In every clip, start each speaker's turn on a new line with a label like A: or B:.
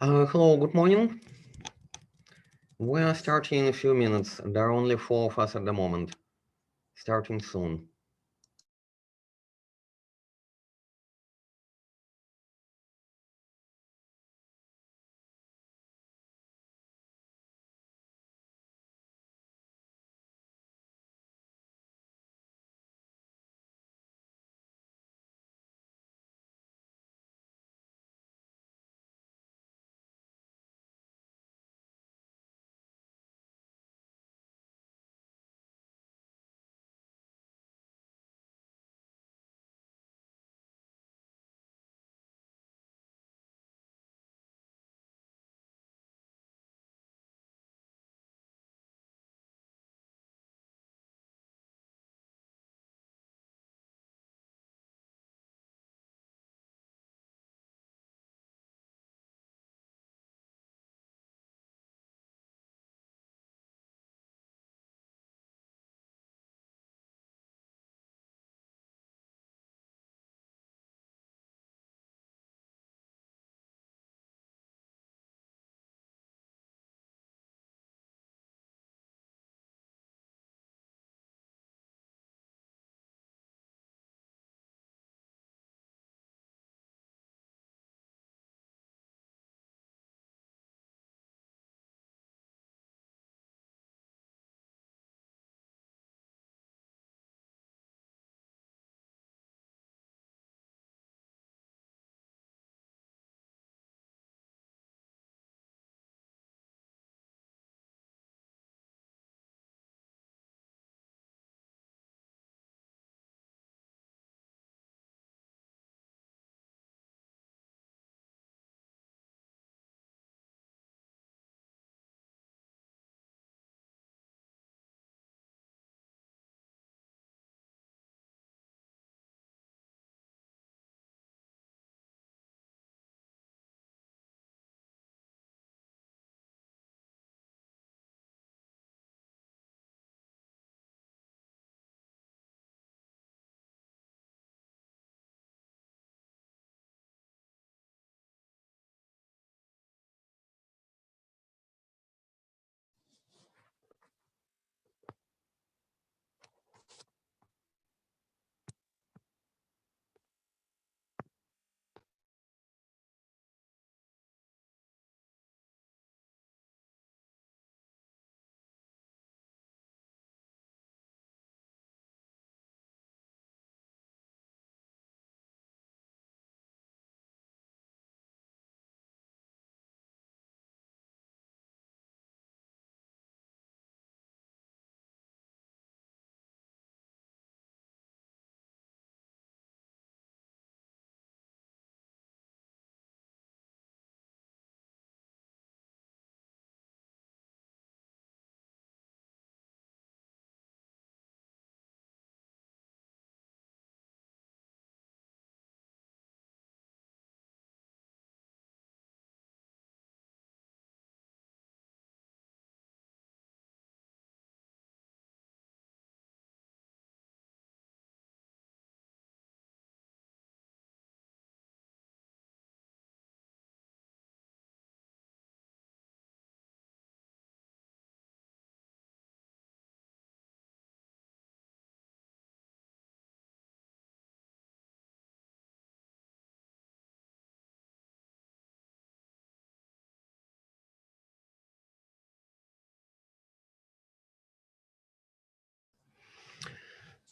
A: Hello, good morning. We are starting in a few minutes. There are only 4 of us at the moment. Starting soon.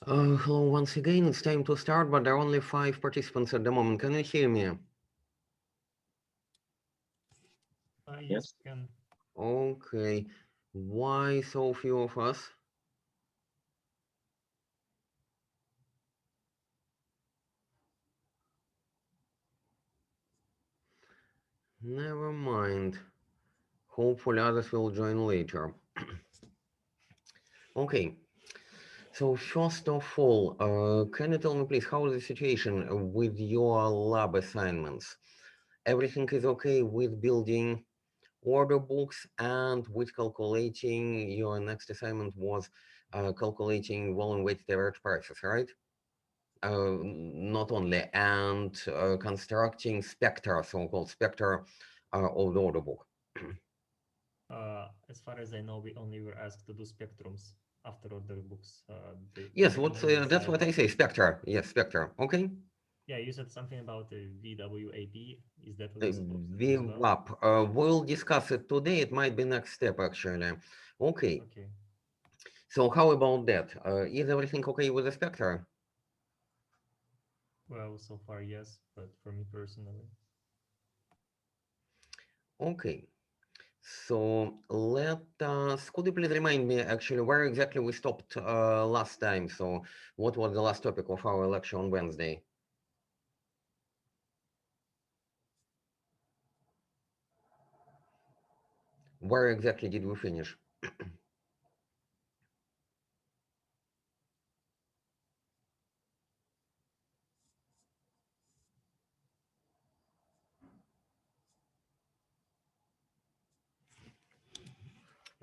A: Hello once again. It's time to start, but there are only 5 participants at the moment. Can you hear me?
B: Yes, can.
A: Okay. Why so few of us? Never mind. Hopefully others will join later. Okay. So first of all, can you tell me please how is the situation with your lab assignments? Everything is okay with building order books and with calculating. Your next assignment was calculating volume weighted average prices, right? Not only, and constructing spectra, so-called spectra of the order book.
B: As far as I know, we only were asked to do spectrums after order books.
A: Yes,
B: Everything else
A: that's
B: beside.
A: what I say, Spectre. Yes, Spectre. Okay.
B: Yeah, you said something about the VWAP. Is that what we're supposed to do as well?
A: VWAP. We'll discuss it today. It might be next step actually. Okay.
B: Okay.
A: So how about that? Is everything okay with the Spectre?
B: Well, so far, yes, but for me personally,
A: Okay. So let us, could you please remind me actually where exactly we stopped last time? So what was the last topic of our lecture on Wednesday? Where exactly did we finish?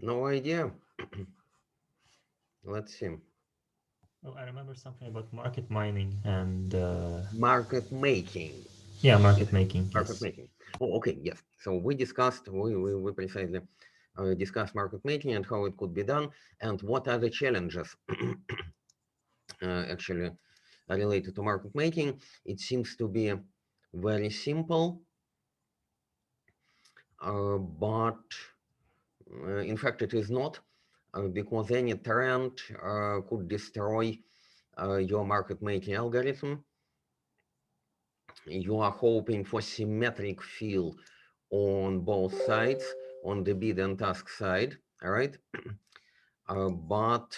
A: No idea. Let's see.
B: well, I remember something about market mining and
A: Market making.
B: yeah,
A: Yes,
B: market making.
A: market
B: Yes.
A: making. Oh, okay, yes. So we discussed, we precisely discussed market making and how it could be done and what are the challenges actually related to market making. It seems to be very simple, but in fact it is not, because any trend could destroy your market making algorithm. You are hoping for symmetric fill on both sides, on the bid and ask side, all right? But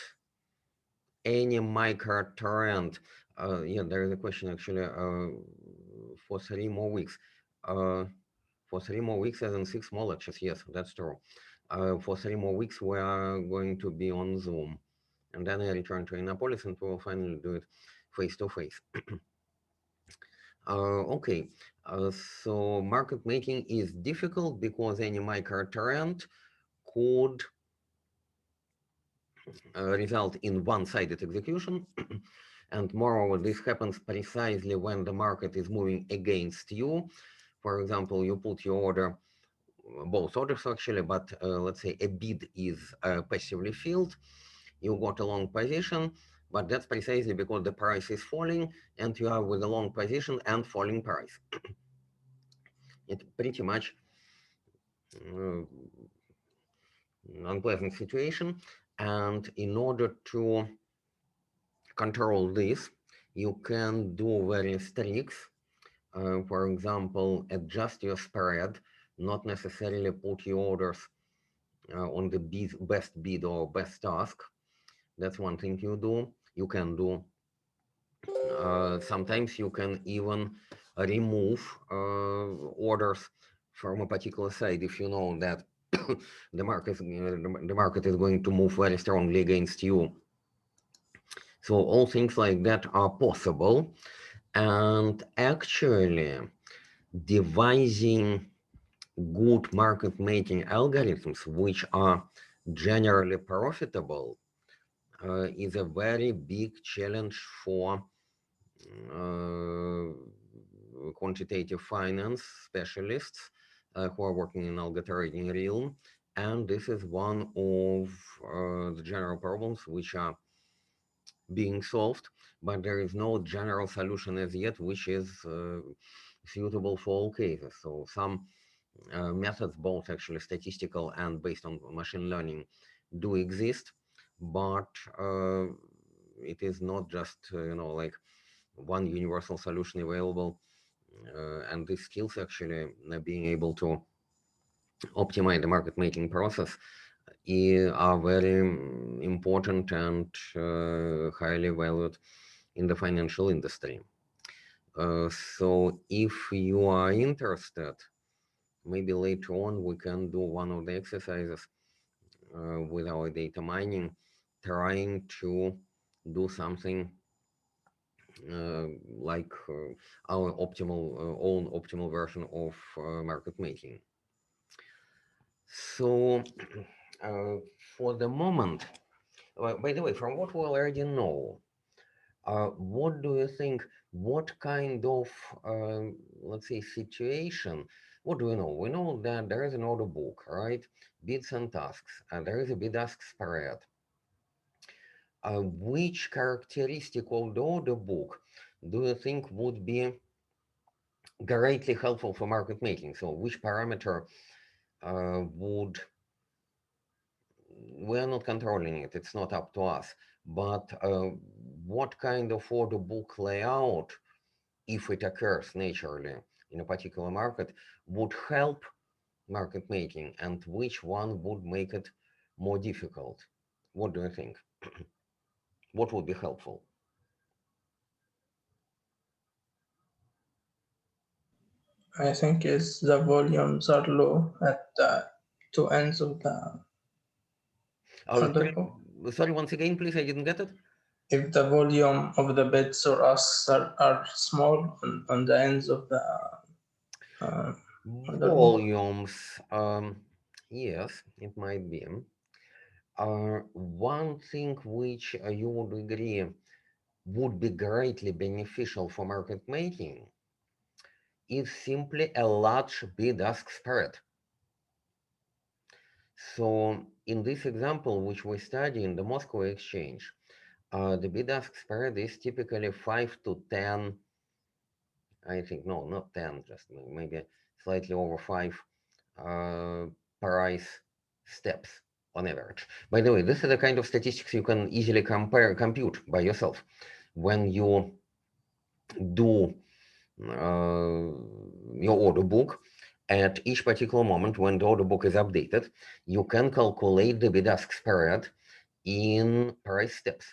A: any micro trend, yeah, there is a question actually for 3 more weeks. Uh, for 3 more weeks, as in 6 more lectures, yes, that's true. For 3 more weeks, we are going to be on Zoom. And then I return to Innopolis and we will finally do it face to face. Okay, so market making is difficult because any micro trend could result in one-sided execution. And moreover, this happens precisely when the market is moving against you. For example, you put your order, both orders actually, but let's say a bid is passively filled. You got a long position, but that's precisely because the price is falling and you are with a long position and falling price. It's pretty much uh, unpleasant situation. And in order to control this, you can do various tricks. For example, adjust your spread, not necessarily put your orders on the best bid or best task. That's one thing you can do. Sometimes you can even remove orders from a particular side if you know that the market is going to move very strongly against you. So all things like that are possible, and actually devising good market making algorithms which are generally profitable is a very big challenge for uh, quantitative finance specialists who are working in algo trading realm. And this is one of the general problems which are being solved, but there is no general solution as yet which is suitable for all cases. So some methods, both actually statistical and based on machine learning, do exist, but it is not just like one universal solution available. And these skills actually being able to optimize the market making process are very important and highly valued in the financial industry. So if you are interested, maybe later on we can do one of the exercises with our data mining, trying to do something like our own optimal version of market making. So uh, for the moment, by the way, from what we already know, what do you think? What kind of, let's say, situation What do we know? We know that there is an order book, right? Bids and tasks, and there is a bid-ask spread. Which characteristic of the order book do you think would be greatly helpful for market making? So which parameter would, we are not controlling it, it's not up to us, but what kind of order book layout, if it occurs naturally in a particular market, would help market making, and which one would make it more difficult? What do you think? What would be helpful?
C: I think is the volumes are low at the two ends of the order
A: Sorry,
C: book.
A: sorry, once again, please, I didn't get it.
C: If the volume of the bids or asks are small on the ends of the order book.
A: Volumes, yes, it might be. One thing which you would agree would be greatly beneficial for market making is simply a large bid-ask spread. So in this example, which we study in the Moscow exchange, the bid-ask spread is typically 5 to 10, I think, no, not 10, just maybe slightly over 5 uh, price steps on average. By the way, this is the kind of statistics you can easily compute by yourself. When you do your order book, at each particular moment when the order book is updated, you can calculate the bid-ask spread in price steps.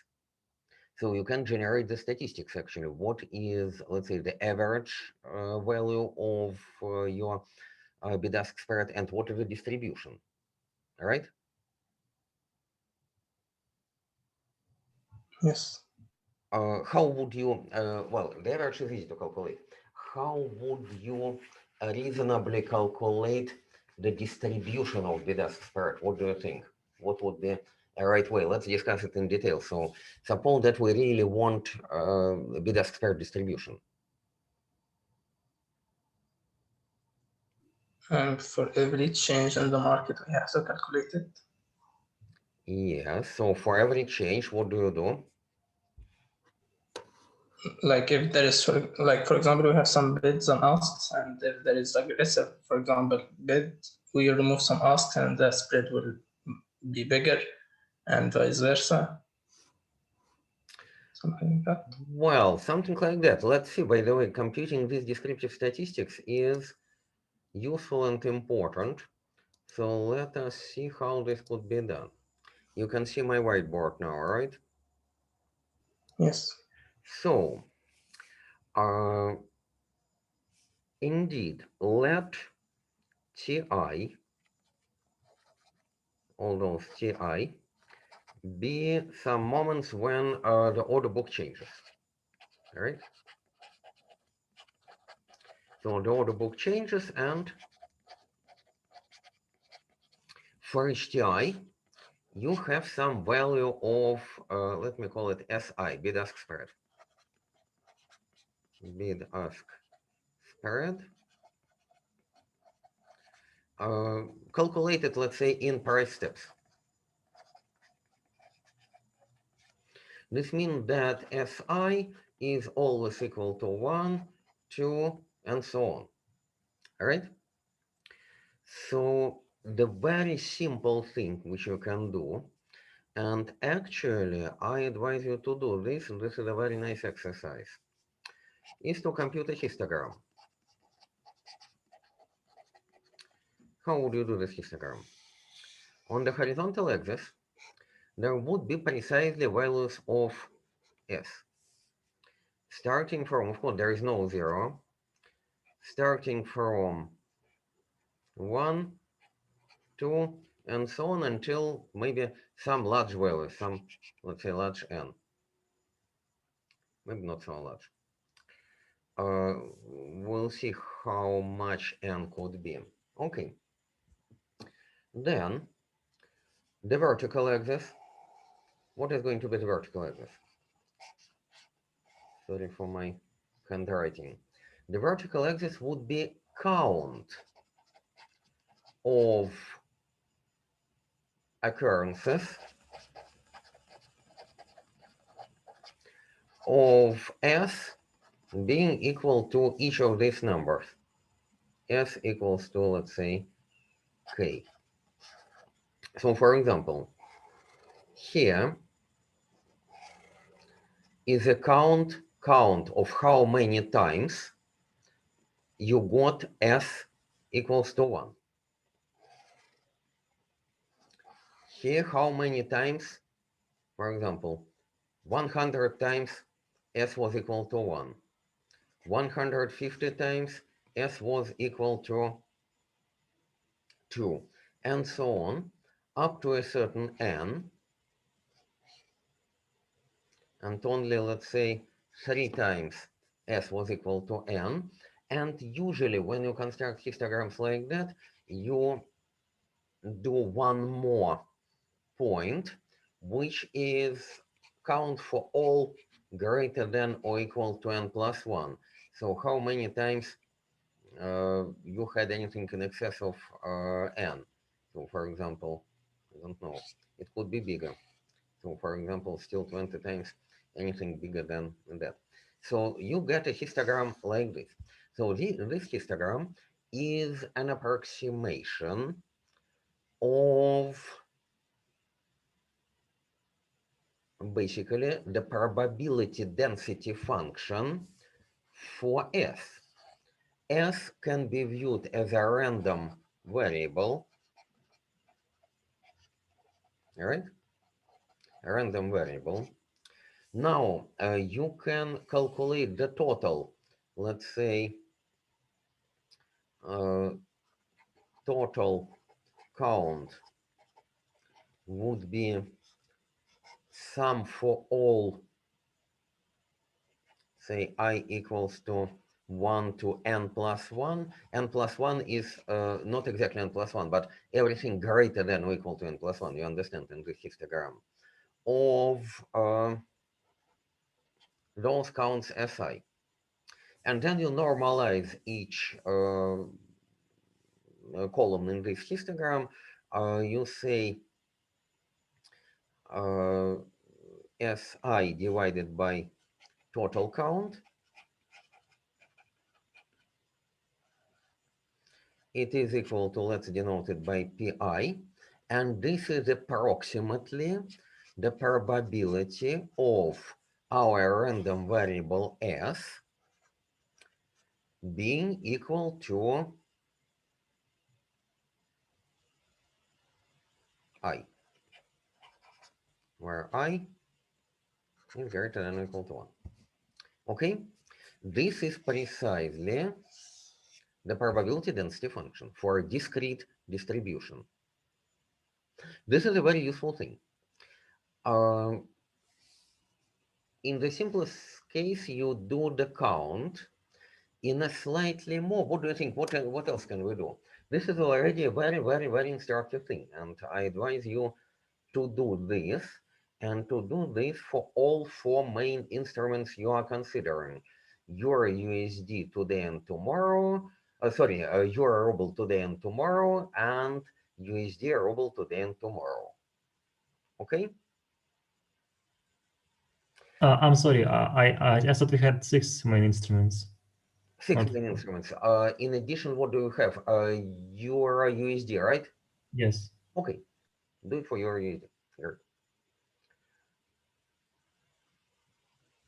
A: So you can generate the statistics actually. What is, let's say, the average value of your bid-ask spread, and what is the distribution, all right?
C: Yes.
A: How would you, well, the average is easy to calculate. How would you reasonably calculate the distribution of bid-ask spread? What do you think? What would be a right way? Let's discuss it in detail. So suppose that we really want bid-ask spread distribution.
C: And for every change in the market, we have to calculate it.
A: Yes, so for every change, what do you do?
C: Like if there is, for example, we have some bids and asks, and if there is aggressive, for example, bid, we remove some asks and the spread will be bigger, and vice versa. Something like that.
A: Well, something like that. Let's see. By the way, computing these descriptive statistics is useful and important. So let us see how this could be done. You can see my whiteboard now, right?
C: Yes.
A: So, uh, indeed, let Ti, all those Ti, be some moments when the order book changes, all right? So the order book changes, and for each Ti, you have some value of, let me call it SI, bid-ask spread. Bid-ask spread. Calculated, let's say, in price steps. This means that SI is always equal to 1, 2, and so on. All right? So the very simple thing which you can do, and actually I advise you to do this, and this is a very nice exercise, is to compute a histogram. How would you do this histogram? On the horizontal axis, there would be precisely values of S. Starting from, of course, there is no 0. Starting from 1, 2, and so on until maybe some large value, some, let's say, large n. Maybe not so large. We'll see how much n could be. Okay. Then the vertical axis. What is going to be the vertical axis? Sorry for my handwriting. The vertical axis would be count. of occurrences of S being equal to each of these numbers. S equals to, let's say, K. So for example, here is a count of how many times you got S equals to 1. Here, how many times, for example, 100 times S was equal to 1. 150 times S was equal to 2, and so on, up to a certain n, and only, let's say, 3 times S was equal to n. And usually when you construct histograms like that, you do one more point, which is count for all greater than or equal to n plus 1. So how many times you had anything in excess of n? So for example, I don't know, it could be bigger. So for example, still 20 times anything bigger than that. So you get a histogram like this. So this histogram is an approximation of basically the probability density function for S. S can be viewed as a random variable, right? A random variable. Now you can calculate the total, let's say, total count would be sum for all, say I equals to 1 to n plus 1. N plus 1 is not exactly n plus 1, but everything greater than or equal to n plus 1, you understand, in the histogram, of those counts Si. And then you normalize each column in this histogram. You say Si divided by total count. It is equal to, let's denote it by Pi, and this is approximately the probability of our random variable S being equal to I, where I is greater than or equal to 1. Okay, this is precisely the probability density function for a discrete distribution. This is a very useful thing. In the simplest case, you do the count in a slightly more, what do you think, what else can we do? This is already a very, very, very instructive thing, and I advise you to do this, and to do this for all 4 main instruments you are considering. Your USD today and tomorrow, your ruble today and tomorrow, and USD ruble today and tomorrow. Okay?
B: I'm sorry, I thought we had 6 main instruments.
A: 6 main instruments. In addition, what do you have? Your USD, right?
B: Yes.
A: Okay, do it for your USD. Here.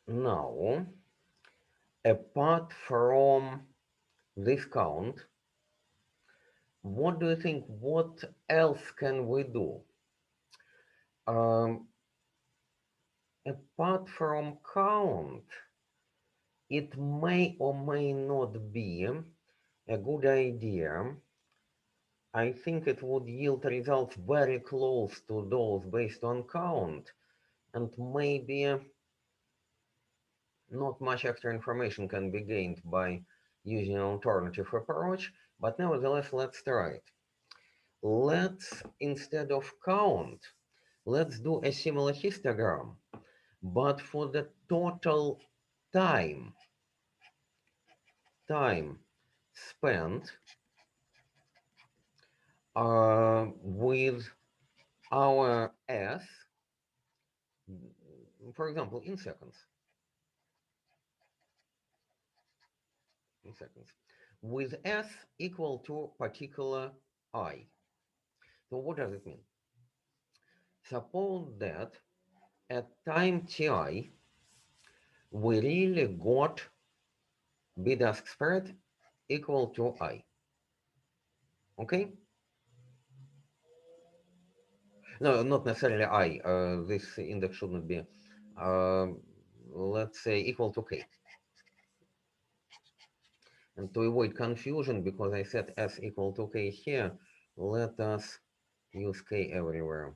A: Now, apart from this count, what do you think? What else can we do? Apart from count, it may or may not be a good idea. I think it would yield results very close to those based on count, and maybe not much extra information can be gained by using an alternative approach, but nevertheless, let's try it. Let's, instead of count, let's do a similar histogram, but for the total time spent with our S, for example, in seconds. With S equal to particular I. So what does it mean? Suppose that at time ti, we really got bid-ask spread equal to I. Okay? No, not necessarily I. This index shouldn't be, let's say, equal to K. And to avoid confusion, because I set S equal to K here, let us use K everywhere.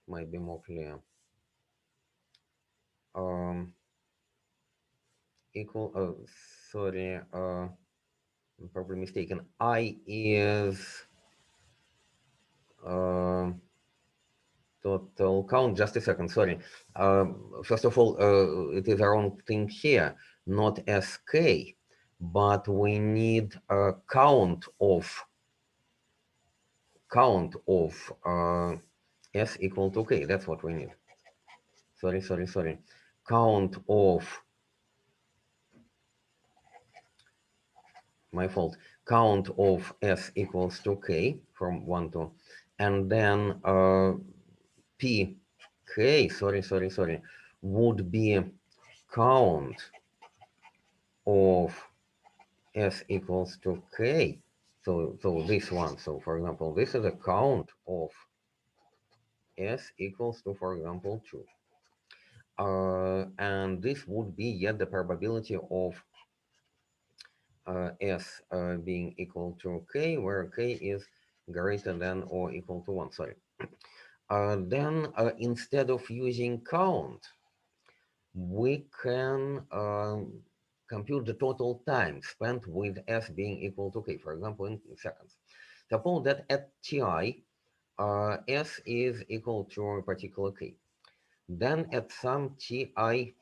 A: Might be more clear. Sorry, I'm probably mistaken. I is total count. Just a second, sorry. First of all, it is a wrong thing here, not SK, but we need a count of S equal to K. That's what we need. Sorry. Count of, my fault, count of S equals to K from 1 to, and then PK, sorry, would be count of S equals to K. So this one, so for example, this is a count of S equals to, for example, 2. And this would be yet the probability of S being equal to K, where K is greater than or equal to 1, sorry. Then instead of using count, we can compute the total time spent with S being equal to K, for example, in seconds. Suppose that at Ti, S is equal to a particular K. Then at some Ti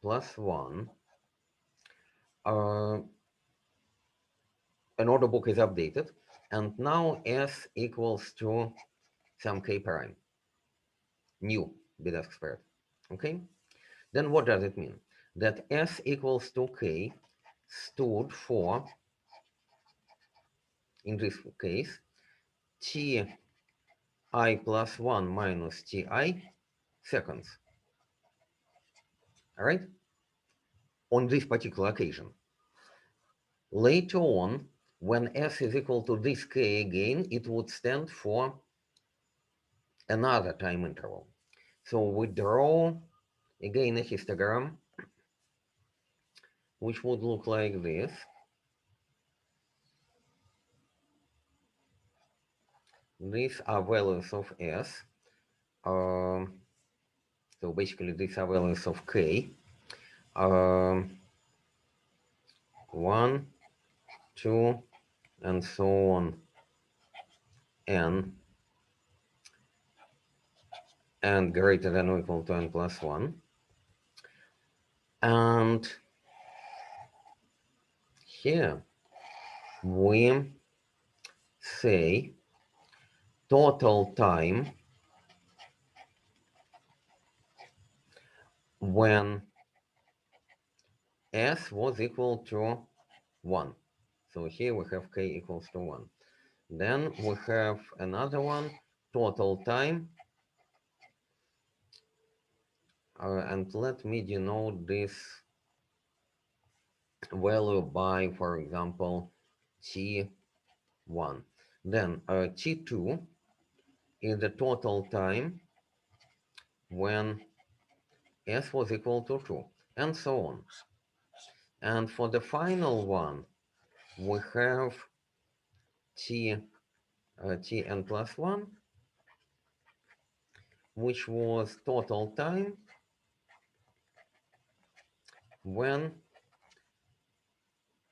A: plus 1, an order book is updated, and now S equals to some K prime, new bid-ask spread. Okay? Then what does it mean? That S equals to K stood for, in this case, Ti plus 1 minus Ti seconds. All right? On this particular occasion. Later on, when S is equal to this K again, it would stand for another time interval. So we draw again a histogram, which would look like this. These are values of S. So basically these are values of K. 1, 2, and so on, N, and greater than or equal to N plus 1. And here we say total time when S was equal to 1. So here we have K equals to 1. Then we have another one, total time. And let me denote this value by, for example, T1. Then T2 is the total time when S was equal to 2, and so on. And for the final one, we have Tn plus 1, which was total time when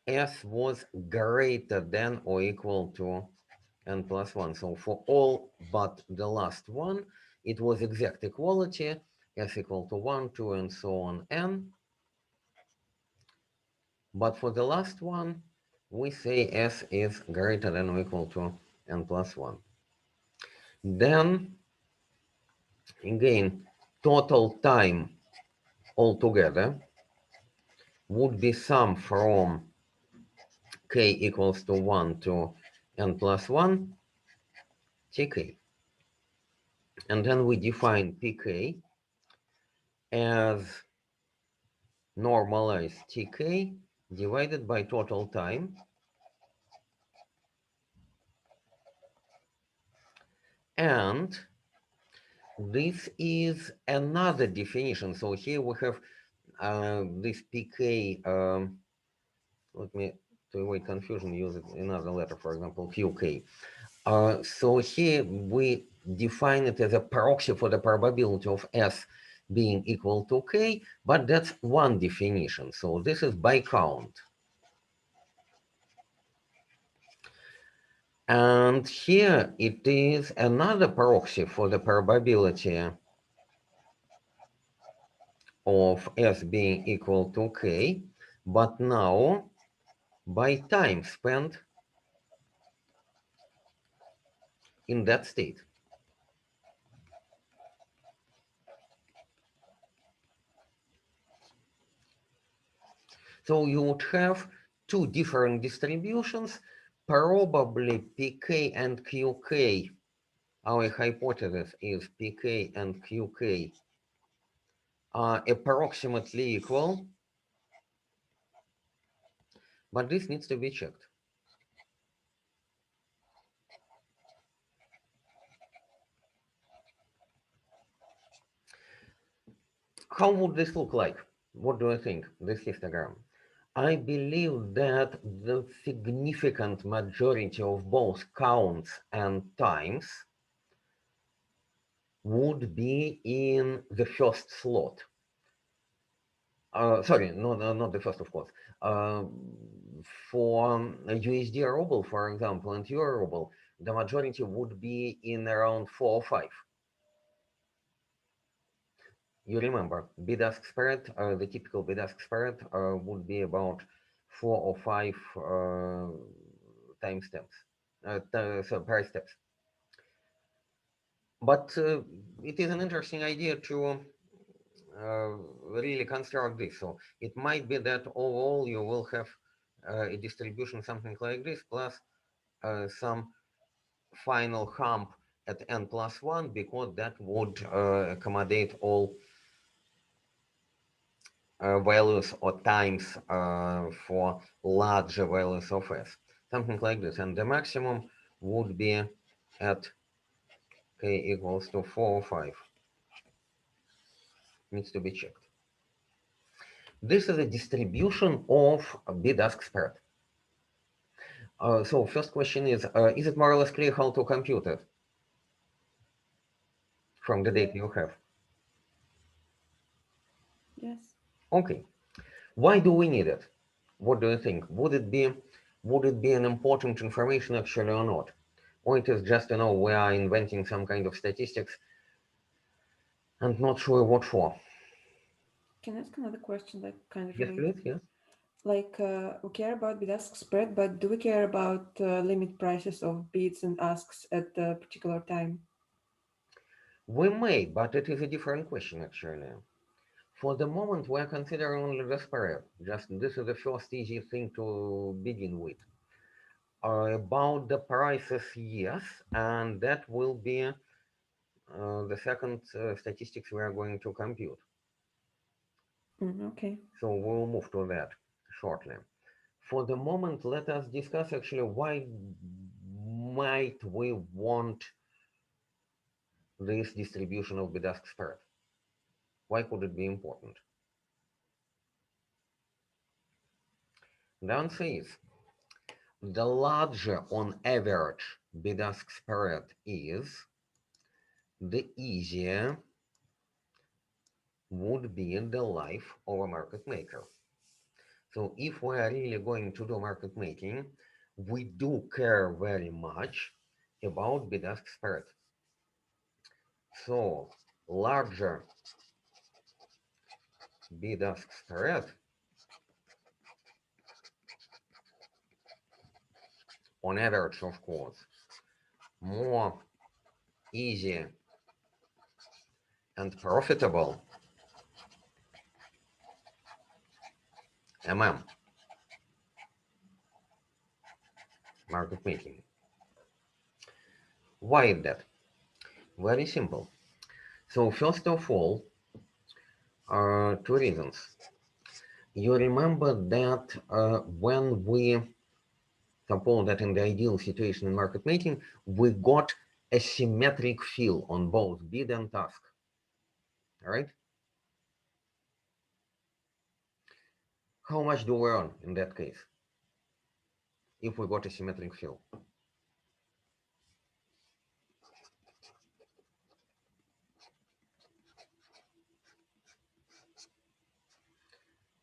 A: S was greater than or equal to N plus 1. So for all but the last one, it was exact equality, S equal to 1, 2, and so on, N. But for the last one, we say S is greater than or equal to n plus 1. Then, again, total time altogether would be sum from k equals to 1 to n plus 1 tk. And then we define pk as normalized tk divided by total time. And this is another definition. So here we have this pk, let me, to avoid confusion, use another letter, for example, qk. So here we define it as a proxy for the probability of S being equal to K, but that's one definition. So this is by count. And here it is another proxy for the probability of S being equal to K, but now by time spent in that state. So you would have two different distributions, probably pk and qk. Our hypothesis is pk and qk are approximately equal, but this needs to be checked. How would this look like? What do you think, this histogram? I believe that the significant majority of both counts and times would be in the first slot. Sorry, not the first, of course. For USD ruble, for example, and euro ruble, the majority would be in around 4 or 5. You remember, bid-ask spread, the typical bid-ask spread would be about 4 or 5 time steps, so price steps. But it is an interesting idea to really construct this. So it might be that overall you will have a distribution something like this, plus some final hump at n plus 1, because that would accommodate all values or times for larger values of S. Something like this. And the maximum would be at k equals to 4 or 5. Needs to be checked. This is a distribution of bid-ask spread. So first question is it more or less clear how to compute it from the data you have?
D: Yes.
A: Okay. Why do we need it? What do you think? Would it be an important information actually or not? Or it is just, we are inventing some kind of statistics and not sure what for?
D: Can I ask another question that kind of
A: Yes,
D: related?
A: please, yes.
D: Like we care about bid-ask spread, but do we care about limit prices of bids and asks at a particular time?
A: We may, but it is a different question actually. For the moment, we're considering only the spread. Just this is the first easy thing to begin with. About the prices, yes, and that will be the second statistics we are going to compute.
D: Okay.
A: So we'll move to that shortly. For the moment, let us discuss actually why might we want this distribution of bid-ask spread? Why could it be important? The answer is, the larger on average bid-ask spread is, the easier would be the life of a market maker. So if we are really going to do market making, we do care very much about bid-ask spread. So larger bid-ask spread on average, of course, more easy and profitable market making. Why is that? Very simple. So first of all, two reasons. You remember that when we suppose that in the ideal situation in market making, we got a symmetric fill on both bid and ask, all right? How much do we earn in that case if we got a symmetric fill?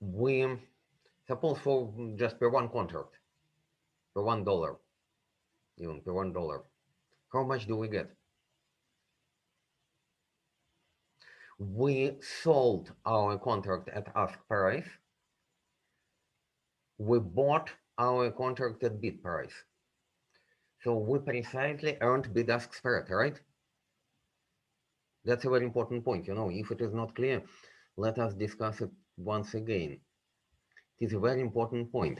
A: We suppose for just per one contract, per $1, even per $1, how much do we get? We sold our contract at ask price. We bought our contract at bid price. So we precisely earned bid-ask spread, right? That's a very important point. You know, if it is not clear, let us discuss it once again. It is a very important point.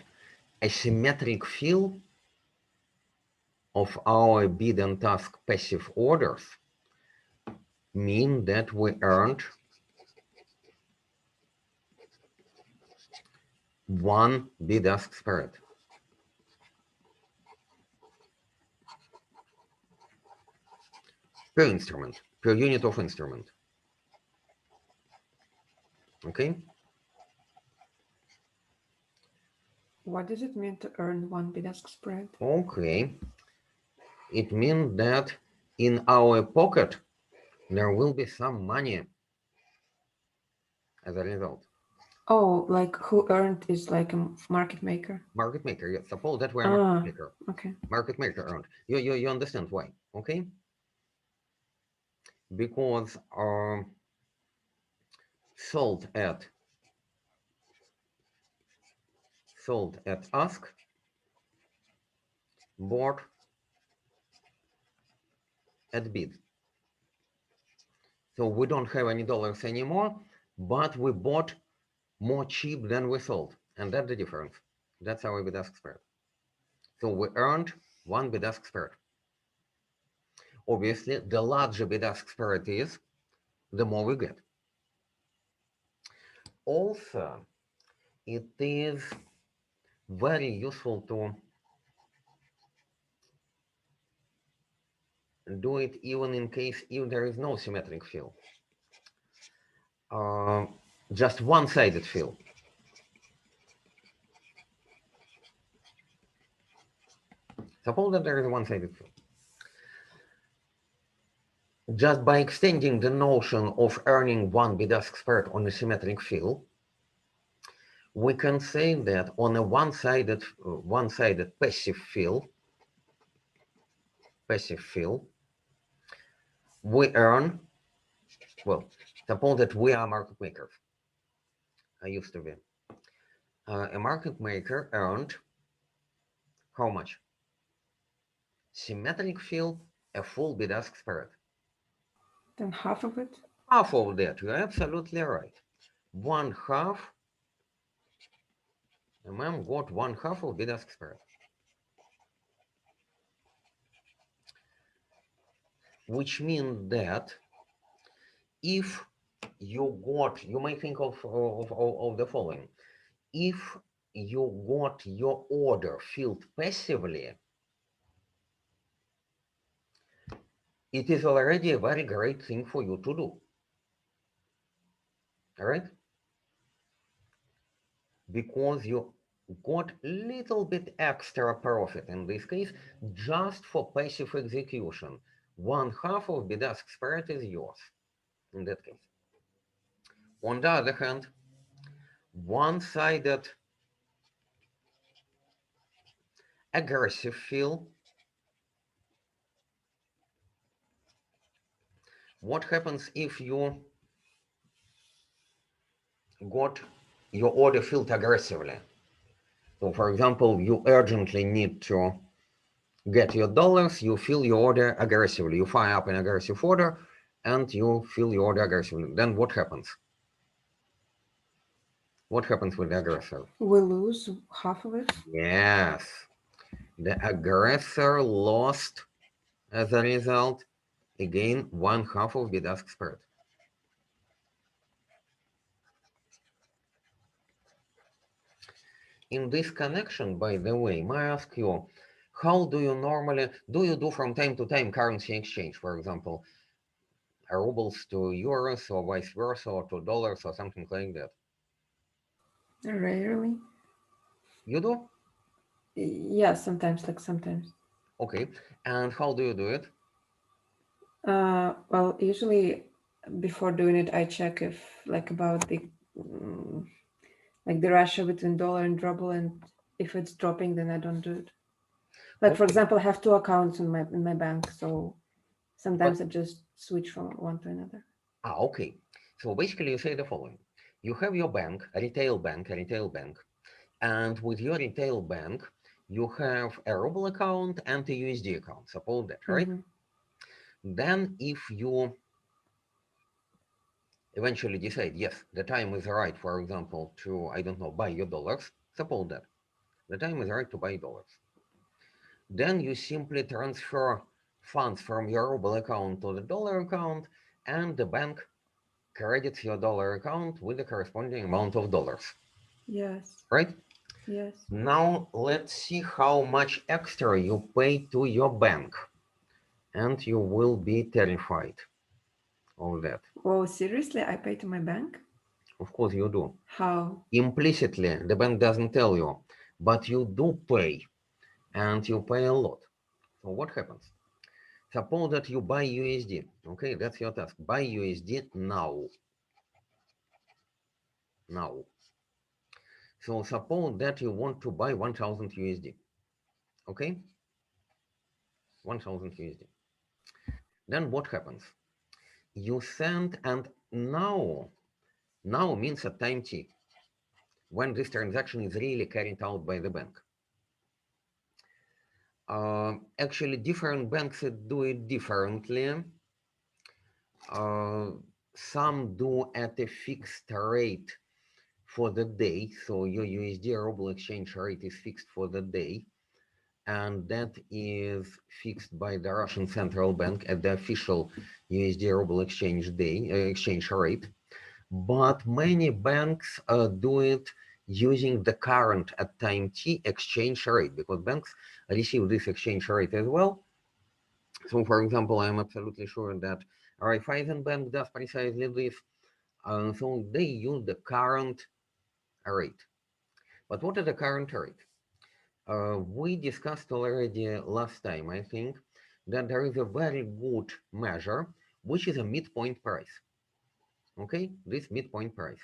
A: A symmetric fill of our bid and ask passive orders mean that we earned one bid-ask spread. Per instrument, per unit of instrument. Okay?
D: What does it mean to earn one bid-ask spread?
A: Okay. It means that in our pocket, there will be some money as a result.
D: Oh, like who earned is like a market maker.
A: Market maker, yes. Suppose that we're a market maker.
D: Okay.
A: Market maker earned. You understand why, okay? Because sold at ask, bought at bid. So we don't have any dollars anymore, but we bought more cheap than we sold. And that's the difference. That's our bid-ask spread. So we earned one bid-ask spread. Obviously, the larger bid-ask spread is, the more we get. Also, it is very useful to do it even in case if there is no symmetric fill. Just one-sided fill. Suppose that there is a one-sided fill. Just by extending the notion of earning one bid-ask spread on a symmetric fill, we can say that on a one-sided passive fill, we earn, well, suppose that we are market makers. I used to be. A market maker earned how much? Symmetric fill, a full bid-ask spread.
D: Then half of it?
A: Half of that, you're absolutely right. One half, MM got one half of bid-ask spread. Which means that if you got, you may think of the following. If you got your order filled passively, it is already a very great thing for you to do. All right? Because you got a little bit extra profit in this case, just for passive execution. One half of bid-ask spread is yours in that case. On the other hand, one-sided aggressive fill. What happens if you got your order filled aggressively? So for example, you urgently need to get your dollars, you fill your order aggressively. You fire up an aggressive order and you fill your order aggressively. Then what happens? What happens with the aggressor?
D: We lose half of it.
A: Yes, the aggressor lost as a result, again, 1/2 of bid-ask spread. In this connection, by the way, may I ask you, how do you normally, do you do from time to time currency exchange, for example, rubles to euros or vice versa, or to dollars or something like that?
D: Rarely.
A: You do?
D: Yeah, sometimes, like sometimes.
A: Okay, and how do you do it?
D: Well, usually before doing it, I check if like about the like the ratio between dollar and ruble, and if it's dropping, then I don't do it. Like for
A: Okay.
D: example, I have 2 accounts in my bank, so sometimes
A: But-
D: I just switch from one to another.
A: Okay. So basically you say the following. You have your bank, a retail bank, and with your retail bank, you have a ruble account and a USD account, suppose that, right?
D: Mhm.
A: Then if you eventually decide, yes, the time is right, for example, to, I don't know, buy your dollars, suppose that, the time is right to buy dollars. Then you simply transfer funds from your ruble account to the dollar account, and the bank credits your dollar account with the corresponding amount of dollars,
D: Yes.
A: right?
D: Yes.
A: Now let's see how much extra you pay to your bank, and you will be terrified of that.
D: Oh, seriously? I pay to my bank?
A: Of course you do.
D: How?
A: Implicitly, the bank doesn't tell you, but you do pay, and you pay a lot. So what happens? Suppose that you buy USD. Okay, that's your task. Buy USD now. Now. So suppose that you want to buy 1000 USD. Okay? 1000 USD. Then what happens? You send, and now means at time t, when this transaction is really carried out by the bank. Actually, different banks do it differently. Some do at a fixed rate for the day. So your USD ruble exchange rate is fixed for the day. And that is fixed by the Russian Central Bank at the official USD ruble exchange rate. But many banks do it using the current at time t exchange rate, because banks receive this exchange rate as well. So, for example, I'm absolutely sure that Raiffeisen Bank does precisely this. So they use the current rate. But what is the current rate? We discussed already last time, I think, that there is a very good measure, which is a midpoint price. Okay, this midpoint price.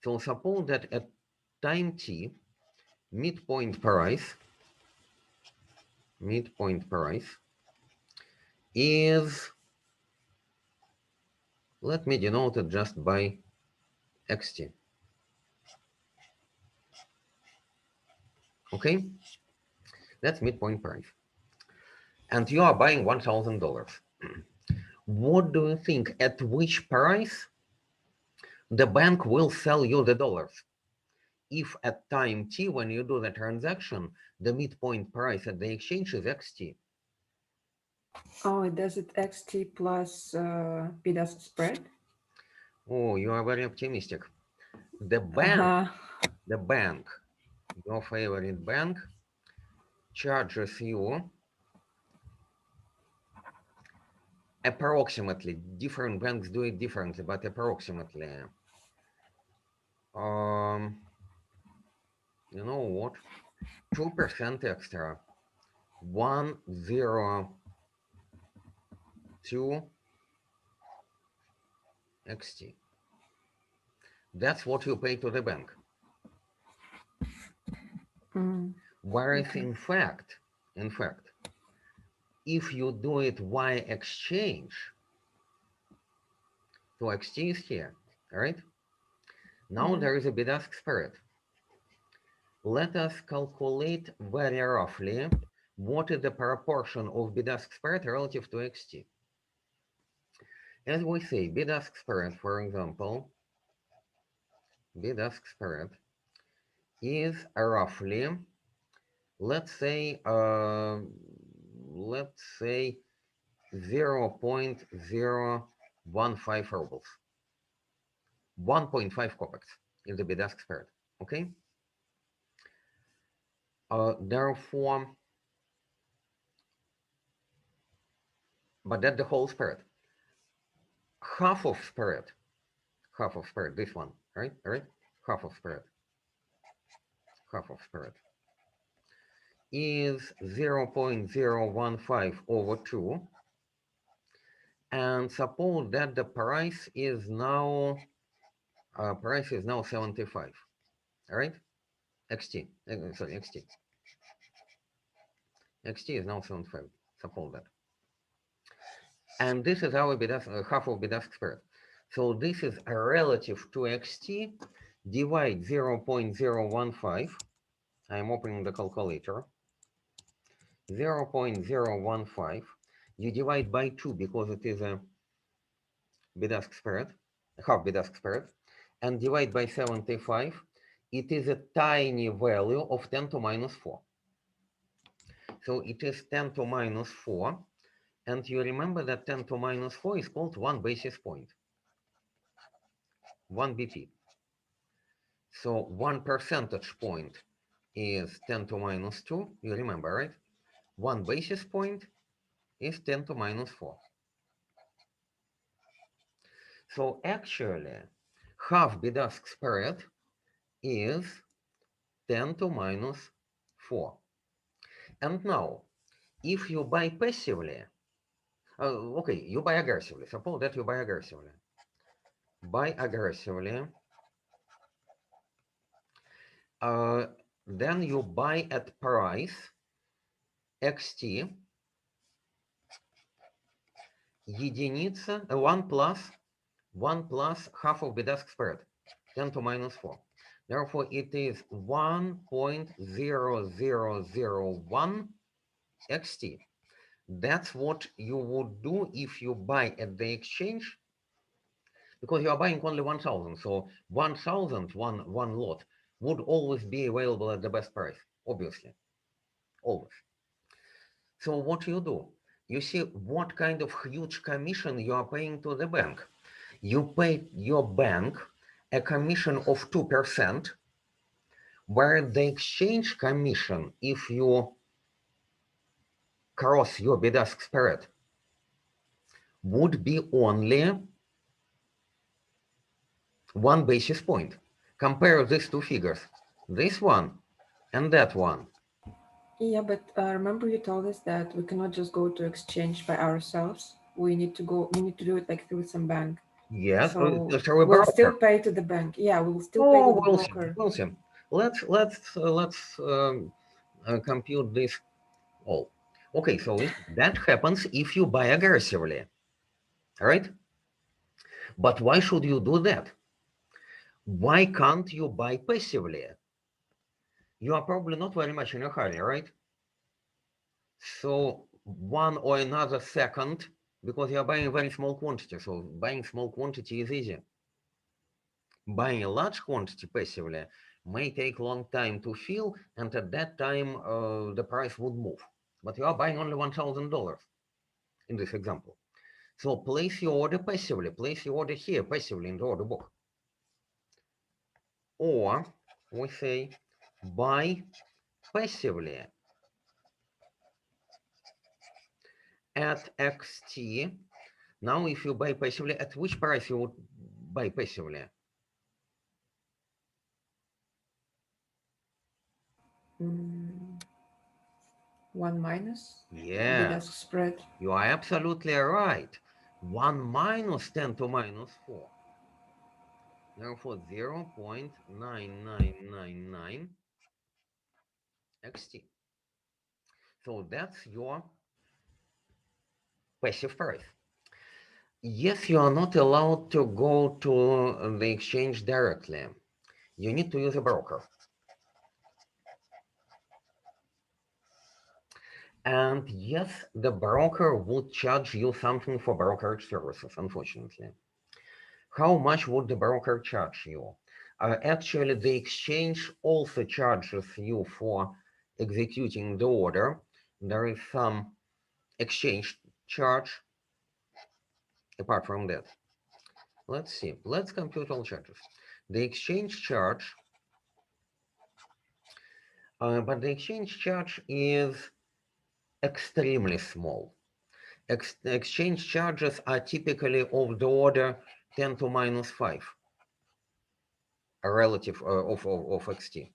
A: So suppose that at time t, midpoint price is, let me denote it just by xt. Okay, that's midpoint price. And you are buying $1,000. What do you think, at which price the bank will sell you the dollars? If at time t, when you do the transaction, the midpoint price at the exchange is xt.
D: Oh, it does it XT plus bid-ask spread?
A: Oh, you are very optimistic. The bank, your favorite bank, charges you approximately, different banks do it differently, but approximately, you know what, 2% extra, 102 xt. That's what you pay to the bank. Whereas
D: Okay.
A: in fact, if you do it via exchange, so xt is here, right? Now
D: Yeah.
A: there is a bid-ask spread. Let us calculate very roughly what is the proportion of bid-ask spread relative to XT. As we say, bid-ask spread, for example, bid-ask spread is roughly, let's say 0.015 rubles. 1.5 kopecks is the bid-ask spread, okay? Therefore, but that's the whole spread. Half of spread, this one, right? Half of spread is 0.015 over 2. And suppose that the price is now 75, right? XT, sorry, XT is now 75, suppose that. And this is our half of bid-ask spread. So this is a relative to XT, divide 0.015. I'm opening the calculator. 0.015. You divide by 2 because it is a bid-ask spread, half bid-ask spread, and divide by 75. It is a tiny value of 10 to minus 4. So it is 10 to minus 4. And you remember that 10 to minus 4 is called 1 basis point, 1 BP. So 1 percentage point is 10 to minus 2. You remember, right? 1 basis point is 10 to minus 4. So actually, half bid-ask spread is 10 to minus 4. And now, if you buy passively, okay, you buy aggressively. Suppose that you buy aggressively. Buy aggressively. Then you buy at price XT единица 1 plus half of bid-ask spread, 10 to minus 4. Therefore, it is 1.0001 XT. That's what you would do if you buy at the exchange, because you are buying only 1,000. So 1,000, one lot, would always be available at the best price, obviously, always. So what you do, you see what kind of huge commission you are paying to the bank. You pay your bank a commission of 2%, where the exchange commission, if you cross your bid-ask spread, would be only 1 basis point. Compare these two figures, this one and that one.
D: Yeah, but remember you told us that we cannot just go to exchange by ourselves. We need to do it like through some bank.
A: Yes,
D: So
A: through a
D: we'll
A: broker.
D: still pay to the bank. Yeah, we'll still pay to the broker.
A: We'll see. Let's compute this all. Okay, so that happens if you buy aggressively, right? But why should you do that? Why can't you buy passively? You are probably not very much in a hurry, right? So one or another second, because you are buying a very small quantity, so buying small quantity is easy. Buying a large quantity passively may take long time to fill, and at that time the price would move. But you are buying only $1,000 in this example. So place your order passively, place your order here passively in the order book. Or we say buy passively at XT. Now if you buy passively, at which price you would buy passively?
D: One minus?
A: Yeah.
D: Bid-ask spread.
A: You are absolutely right. 1 minus 10 to minus 4. Therefore, 0.9999 XT. So that's your passive price. Yes, you are not allowed to go to the exchange directly. You need to use a broker. And yes, the broker would charge you something for brokerage services, unfortunately. How much would the broker charge you? Actually, the exchange also charges you for executing the order. There is some exchange charge apart from that. Let's see. Let's compute all charges. The exchange charge, but the exchange charge is extremely small. Exchange charges are typically of the order 10 to minus 5, a relative of XT.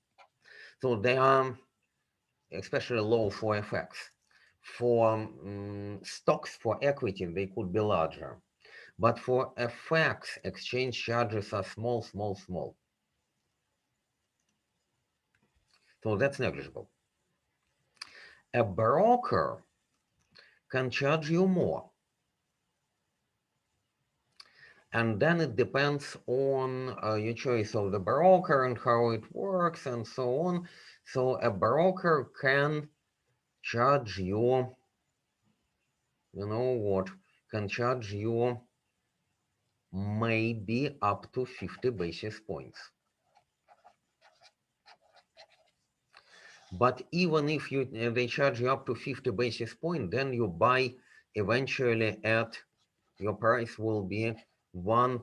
A: So they are especially low for FX. For stocks, for equity, they could be larger. But for FX, exchange charges are small, small, small. So that's negligible. A broker can charge you more. And then it depends on your choice of the broker and how it works and so on. So a broker can charge you, you know what, can charge you maybe up to 50 basis points. But even if they charge you up to 50 basis points, then you buy eventually at, your price will be 1.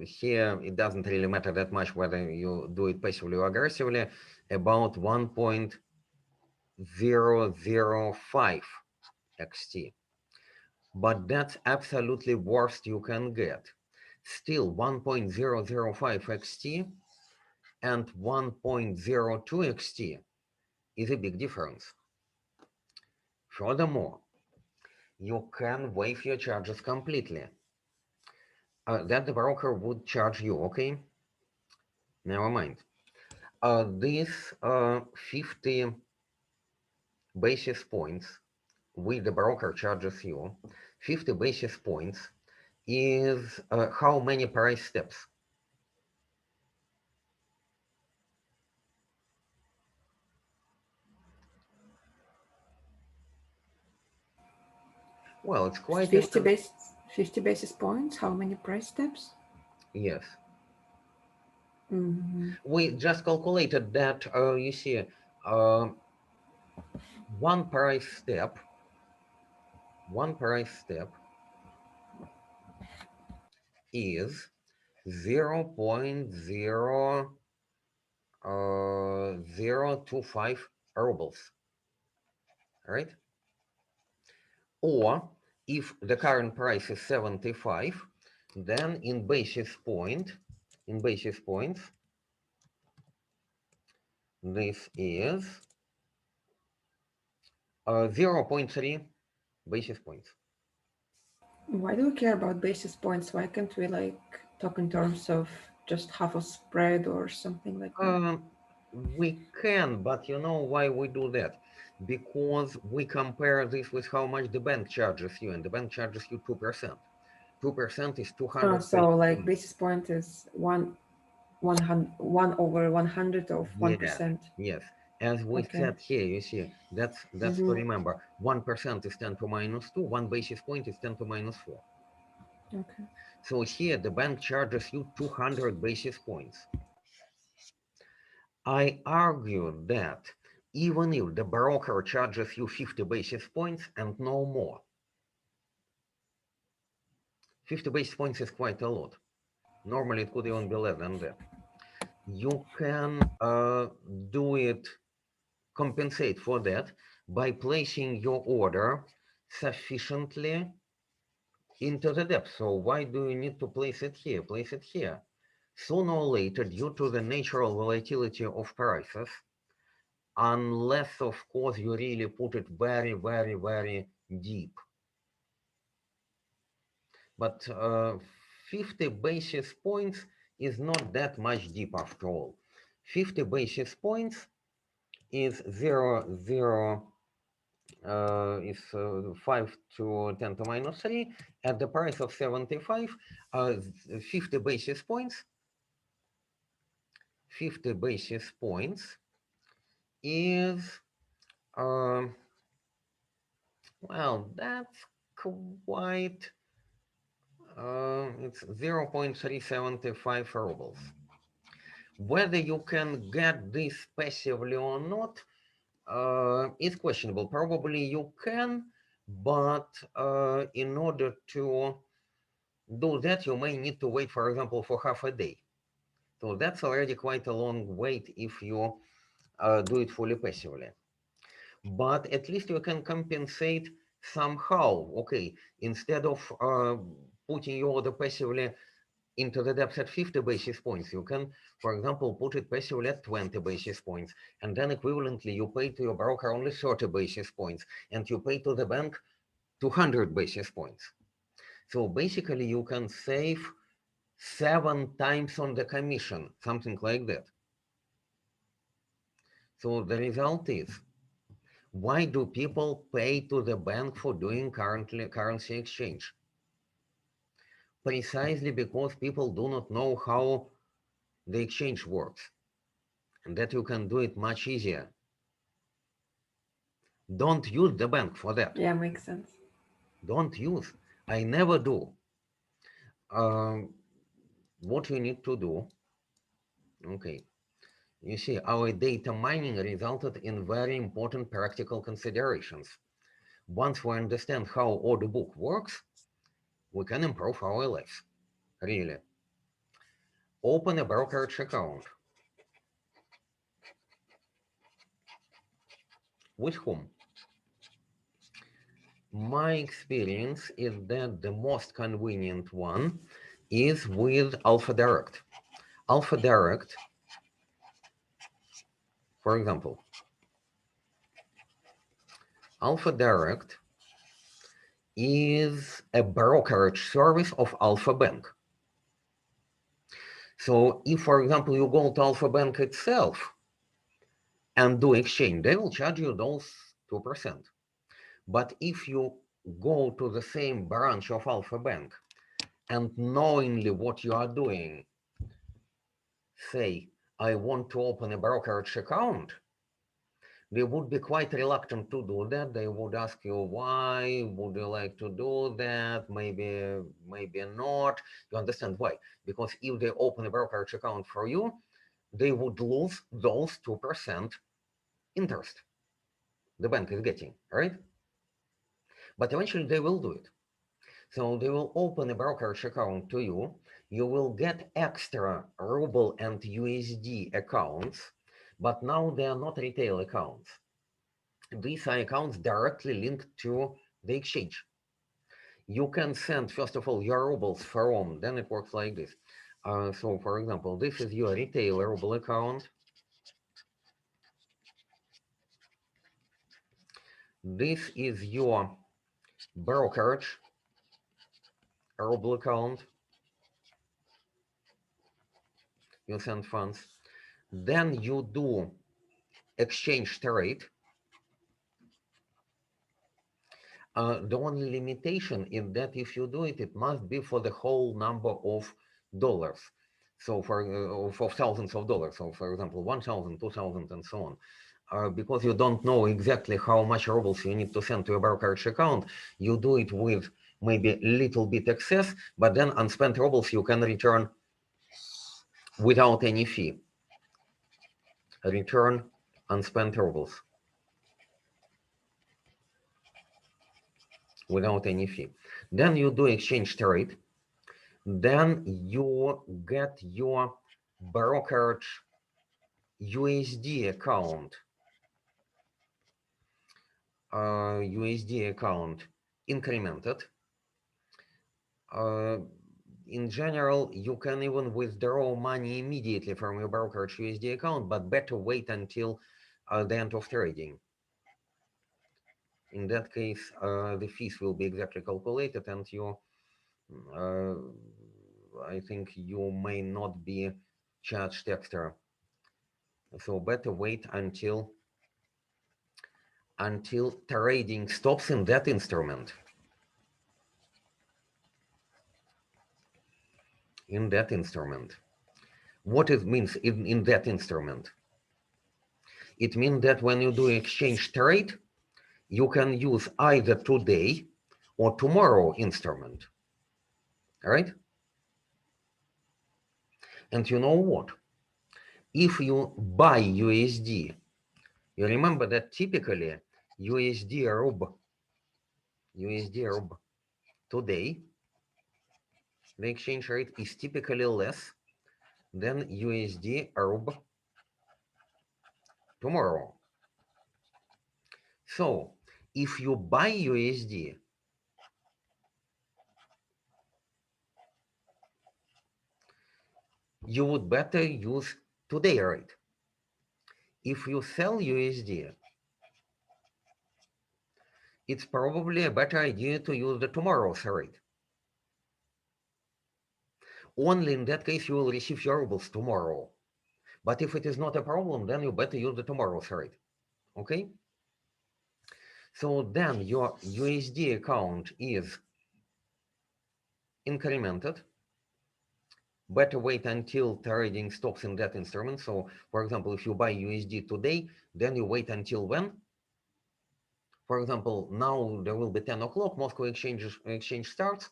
A: Here it doesn't really matter that much whether you do it passively or aggressively, about 1.005 XT. But that's absolutely worst you can get. Still 1.005 XT and 1.02 XT is a big difference. Furthermore, you can waive your charges completely. That the broker would charge you, okay? Never mind. These 50 basis points with the broker charges you, 50 basis points is how many price steps? Well, it's quite
D: 50 basis points. How many price steps?
A: Yes.
D: Mm-hmm.
A: We just calculated that, you see, one price step is 0.025 rubles, right? Or if the current price is 75, then in basis points, this is 0.3 basis points.
D: Why do we care about basis points? Why can't we like talk in terms of just half a spread or something like that?
A: We can, but you know why we do that? Because we compare this with how much the bank charges you, and the bank charges you 2%. 2% is 200.
D: So like basis point is 1 over 100 of 1%.
A: Yes. As we said here, you see, that's to remember. 1% is 10 to minus 2. 1 basis point is 10 to minus 4.
D: Okay.
A: So here the bank charges you 200 basis points. I argue that even if the broker charges you 50 basis points and no more, 50 basis points is quite a lot. Normally it could even be less than that. You can do it, compensate for that by placing your order sufficiently into the depth. So why do you need to place it here? Place it here. Sooner or later, due to the natural volatility of prices, unless of course you really put it very, very, very deep. But 50 basis points is not that much deep after all. 50 basis points is 5 to 10 to minus 3 at the price of 75. 50 basis points is, well, that's quite, it's 0.375 rubles. Whether you can get this passively or not is questionable. Probably you can, but in order to do that, you may need to wait, for example, for half a day. So that's already quite a long wait if you do it fully passively. But at least you can compensate somehow. Okay, instead of putting your order passively into the depth at 50 basis points, you can, for example, put it passively at 20 basis points, and then equivalently you pay to your broker only 30 basis points, and you pay to the bank 200 basis points. So basically you can save 7 times on the commission, something like that. So the result is, why do people pay to the bank for doing currency exchange? Precisely because people do not know how the exchange works, and that you can do it much easier. Don't use the bank for that.
D: Yeah, makes sense.
A: Don't use. I never do. What you need to do, okay, you see, our data mining resulted in very important practical considerations. Once we understand how order book works, we can improve our lives, really. Open a brokerage account. With whom? My experience is that the most convenient one is with Alpha Direct. Alpha Direct, for example, Alpha Direct is a brokerage service of Alpha Bank. So if, for example, you go to Alpha Bank itself and do exchange, they will charge you those 2%. But if you go to the same branch of Alpha Bank and knowingly what you are doing, say, I want to open a brokerage account, they would be quite reluctant to do that. They would ask you, why would you like to do that? Maybe not. You understand why? Because if they open a brokerage account for you, they would lose those 2% interest the bank is getting, right? But eventually they will do it. So they will open a brokerage account to you. You will get extra ruble and USD accounts, but now they are not retail accounts. These are accounts directly linked to the exchange. You can send, first of all, your rubles from, then it works like this. So for example, this is your retail ruble account. This is your brokerage ruble account. You send funds. Then you do exchange trade. The only limitation is that if you do it, it must be for the whole number of dollars. So for thousands of dollars. So for example, 1,000, 2,000, and so on. Because you don't know exactly how much rubles you need to send to a brokerage account, you do it with maybe a little bit excess, but then unspent rubles you can return without any fee. Return unspent rubles without any fee. Then you do exchange trade. Then you get your brokerage USD account, incremented. In general, you can even withdraw money immediately from your brokerage USD account, but better wait until the end of trading. In that case, the fees will be exactly calculated, and you, I think you may not be charged extra. So better wait until trading stops in that instrument. What it means in that instrument? It means that when you do exchange trade, you can use either today or tomorrow instrument, right? And you know what? If you buy USD, you remember that typically USD RUB today, the exchange rate is typically less than USD RUB tomorrow. So if you buy USD, you would better use today rate. If you sell USD, it's probably a better idea to use the tomorrow's rate. Only in that case you will receive your rubles tomorrow. But if it is not a problem, then you better use the tomorrow's rate. Okay? So then your USD account is incremented. Better wait until trading stops in that instrument. So for example, if you buy USD today, then you wait until when? For example, now there will be 10 o'clock, Moscow exchange starts.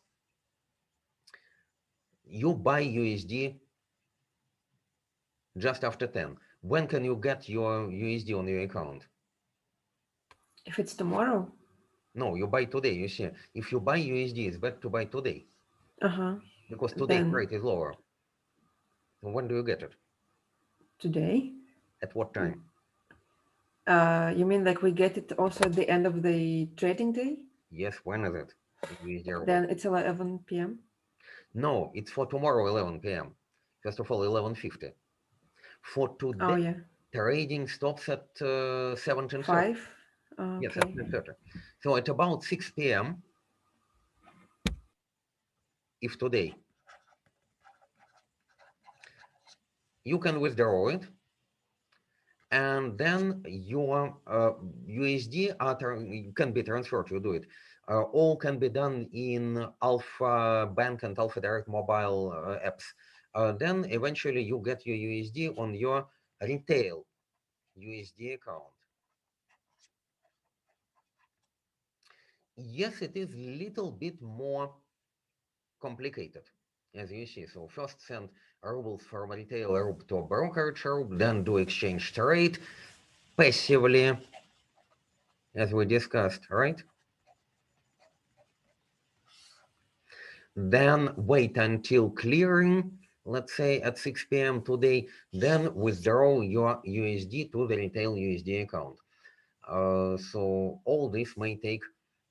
A: You buy USD just after 10. When can you get your USD on your account?
D: If it's tomorrow.
A: No, you buy today. You see, if you buy USD, it's better to buy today. Because today
D: Then
A: rate is lower. So when do you get it?
D: today.
A: At what time?
D: You mean like we get it also at the end of the trading day?
A: Yes, when is it? USD ruble.
D: Then it's 11 p.m.
A: No, it's for tomorrow, 11 p.m. First of all, 11:50. For today,
D: Oh yeah,
A: trading stops at 17:30.
D: 5.
A: Yes,
D: Okay.
A: at 17:30. So at about 6 p.m., if today, you can withdraw it, and then your USD can be transferred. You do it. All can be done in Alpha Bank and Alpha Direct mobile apps. Then eventually you get your USD on your retail USD account. Yes, it is a little bit more complicated, as you see. So first send rubles from retail RUB to a brokerage RUB, then do exchange trade passively, as we discussed, right? Then wait until clearing, let's say at 6 p.m. today, then withdraw your USD to the retail USD account. So all this may take,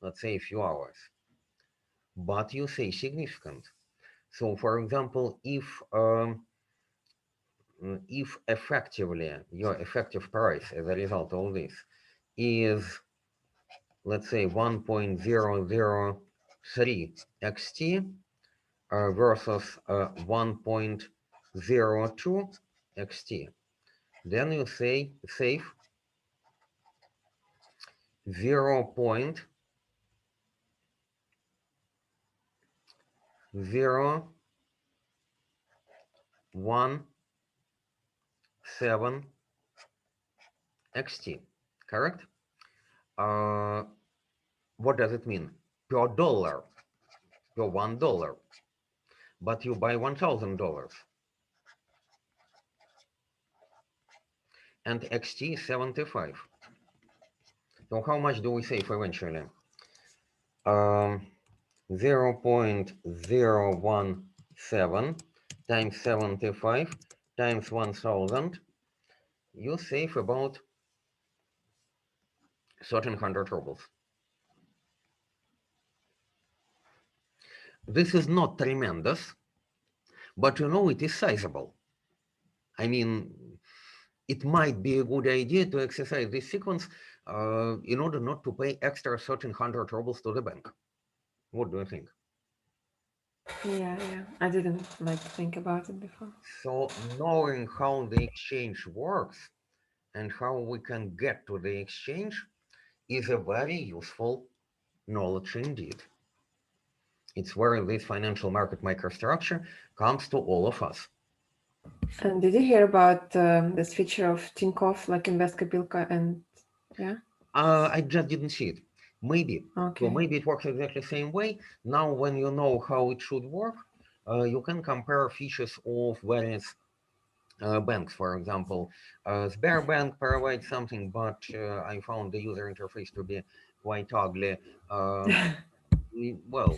A: let's say, a few hours. But you say significant. So for example, if effectively your effective price as a result of this is, let's say, 1.003 xt versus 1.02 xt, then you say save 0.017 xt, correct? What does it mean? Per dollar, per $1, but you buy $1,000, and xt is 75. So how much do we save eventually? 0.017 times 75 times 1,000, you save about 1,300 rubles. This is not tremendous, but you know, it is sizable. I mean, it might be a good idea to exercise this sequence in order not to pay extra 1,300 rubles to the bank. What do you think?
D: Yeah. I didn't like think about it before.
A: So knowing how the exchange works and how we can get to the exchange is a very useful knowledge indeed. It's where this financial market microstructure comes to all of us.
D: And did you hear about this feature of Tinkoff, like Invest Kopilka, and yeah?
A: I just didn't see it. Maybe. So
D: Okay.
A: maybe it works exactly the same way. Now, when you know how it should work, you can compare features of various banks. For example, Sberbank provides something, but I found the user interface to be quite ugly. Well,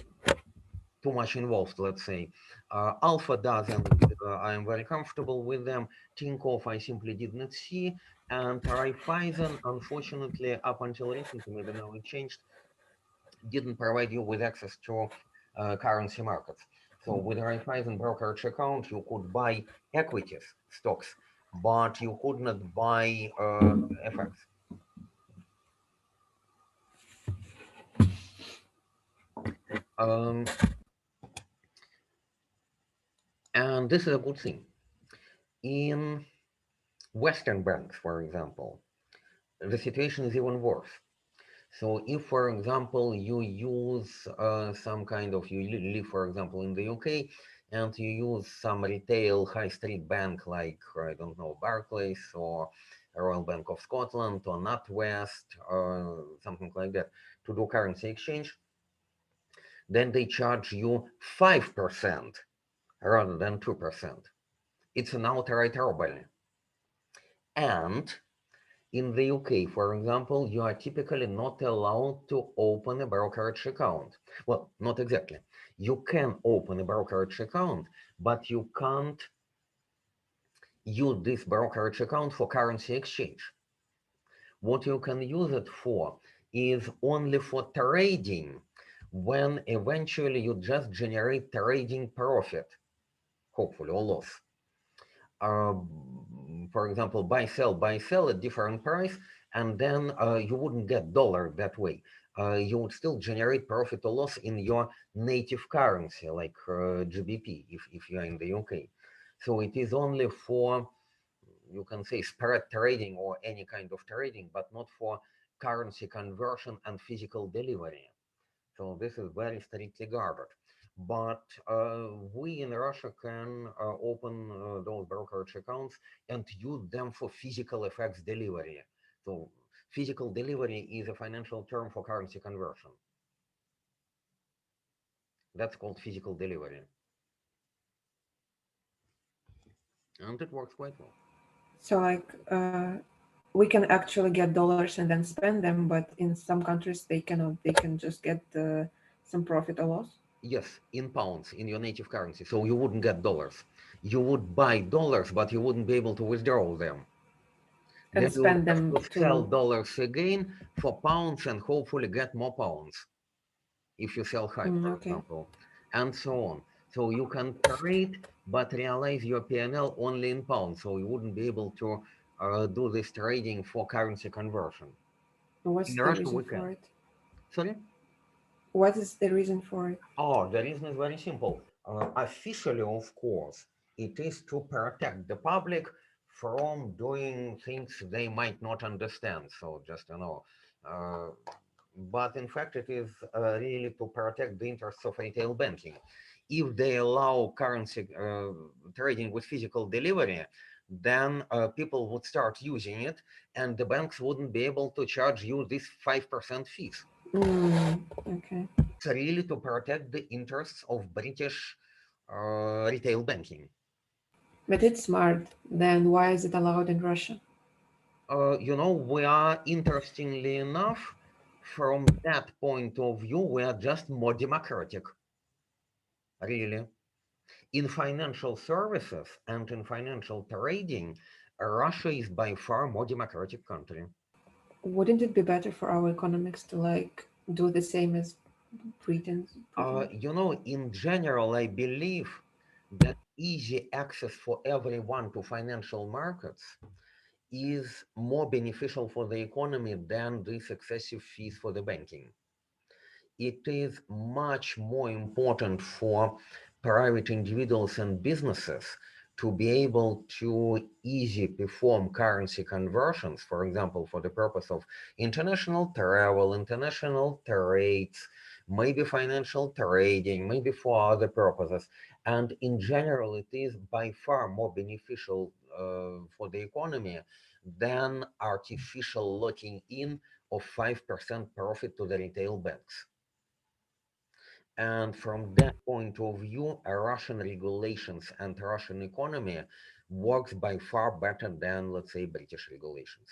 A: too much involved, let's say. Alpha doesn't. I'm very comfortable with them. Tinkoff, I simply did not see. And Raiffeisen, unfortunately, up until recently, maybe now it changed, didn't provide you with access to currency markets. So with Raiffeisen brokerage account, you could buy equities, stocks, but you could not buy FX. And this is a good thing. In Western banks, for example, the situation is even worse. So if, for example, you use some kind of, you live, for example, in the UK, and you use some retail high street bank like, I don't know, Barclays or Royal Bank of Scotland or NatWest or something like that to do currency exchange, then they charge you 5% rather than 2%. It's an outright robbery. And in the UK, for example, you are typically not allowed to open a brokerage account. Well, not exactly. You can open a brokerage account, but you can't use this brokerage account for currency exchange. What you can use it for is only for trading when eventually you just generate trading profit, hopefully, or loss. For example, buy, sell at different price, and then you wouldn't get dollar that way. You would still generate profit or loss in your native currency, like GBP, if you're in the UK. So it is only for, you can say, spread trading or any kind of trading, but not for currency conversion and physical delivery. So this is very strictly guarded. But we in Russia can open those brokerage accounts and use them for physical FX delivery. So physical delivery is a financial term for currency conversion. That's called physical delivery. And it works quite well.
D: So like we can actually get dollars and then spend them, but in some countries they cannot. They can just get some profit or loss.
A: Yes, in pounds, in your native currency. So you wouldn't get dollars. You would buy dollars, but you wouldn't be able to withdraw them.
D: And
A: Then you would
D: spend
A: have
D: them
A: to sell
D: to.
A: dollars again for pounds and hopefully get more pounds if you sell high, for
D: Okay.
A: example, and so on. So you can trade, but realize your P&L only in pounds. So you wouldn't be able to do this trading for currency conversion.
D: What's
A: In
D: the
A: Russia,
D: reason
A: we
D: for
A: can.
D: it?
A: Sorry?
D: What is the reason for it?
A: Oh, the reason is very simple. Officially, of course, it is to protect the public from doing things they might not understand. So just, uh, but in fact, it is really to protect the interests of retail banking. If they allow currency trading with physical delivery, then people would start using it, and the banks wouldn't be able to charge you these 5% fees.
D: Okay.
A: It's really to protect the interests of British retail banking.
D: But it's smart. Then why is it allowed in Russia?
A: We are, interestingly enough, from that point of view, we are just more democratic, really. In financial services and in financial trading, Russia is by far more democratic country.
D: Wouldn't it be better for our economics to like do the same as Britain? Pretty much?
A: In general, I believe that easy access for everyone to financial markets is more beneficial for the economy than these excessive fees for the banking. It is much more important for private individuals and businesses to be able to easily perform currency conversions, for example, for the purpose of international travel, international trades, maybe financial trading, maybe for other purposes. And in general, it is by far more beneficial for the economy than artificial locking in of 5% profit to the retail banks. And from that point of view, Russian regulations and Russian economy works by far better than, let's say, British regulations,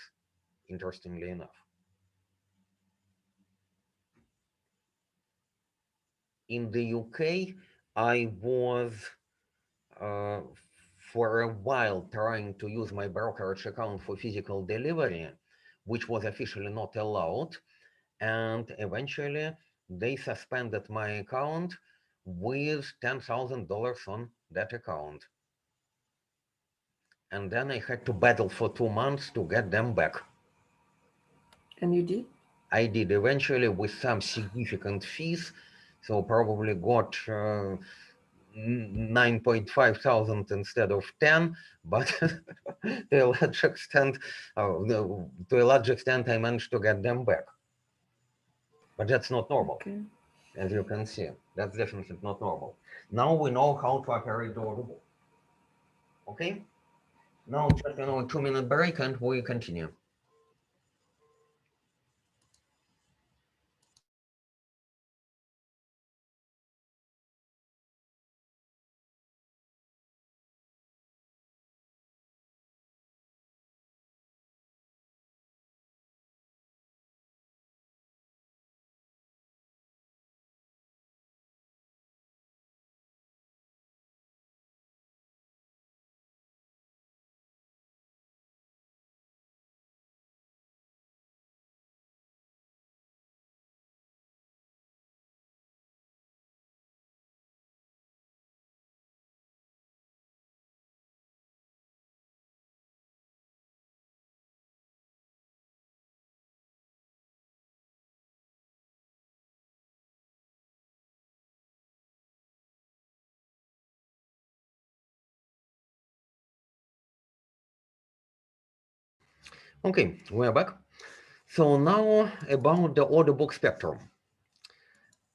A: interestingly enough. In the UK, I was uh, for a while trying to use my brokerage account for physical delivery, which was officially not allowed. And eventually they suspended my account with $10,000 on that account. And then I had to battle for 2 months to get them back.
D: And you did?
A: I did eventually with some significant fees, so probably got 9.5 thousand instead of 10, but to a large extent, I managed to get them back. But that's not normal.
D: Okay.
A: As you can see, that's definitely not normal. Now we know how to operate the order book. Okay? Now just a 2-minute break and we continue. Okay, we're back. So now about the order book spectrum.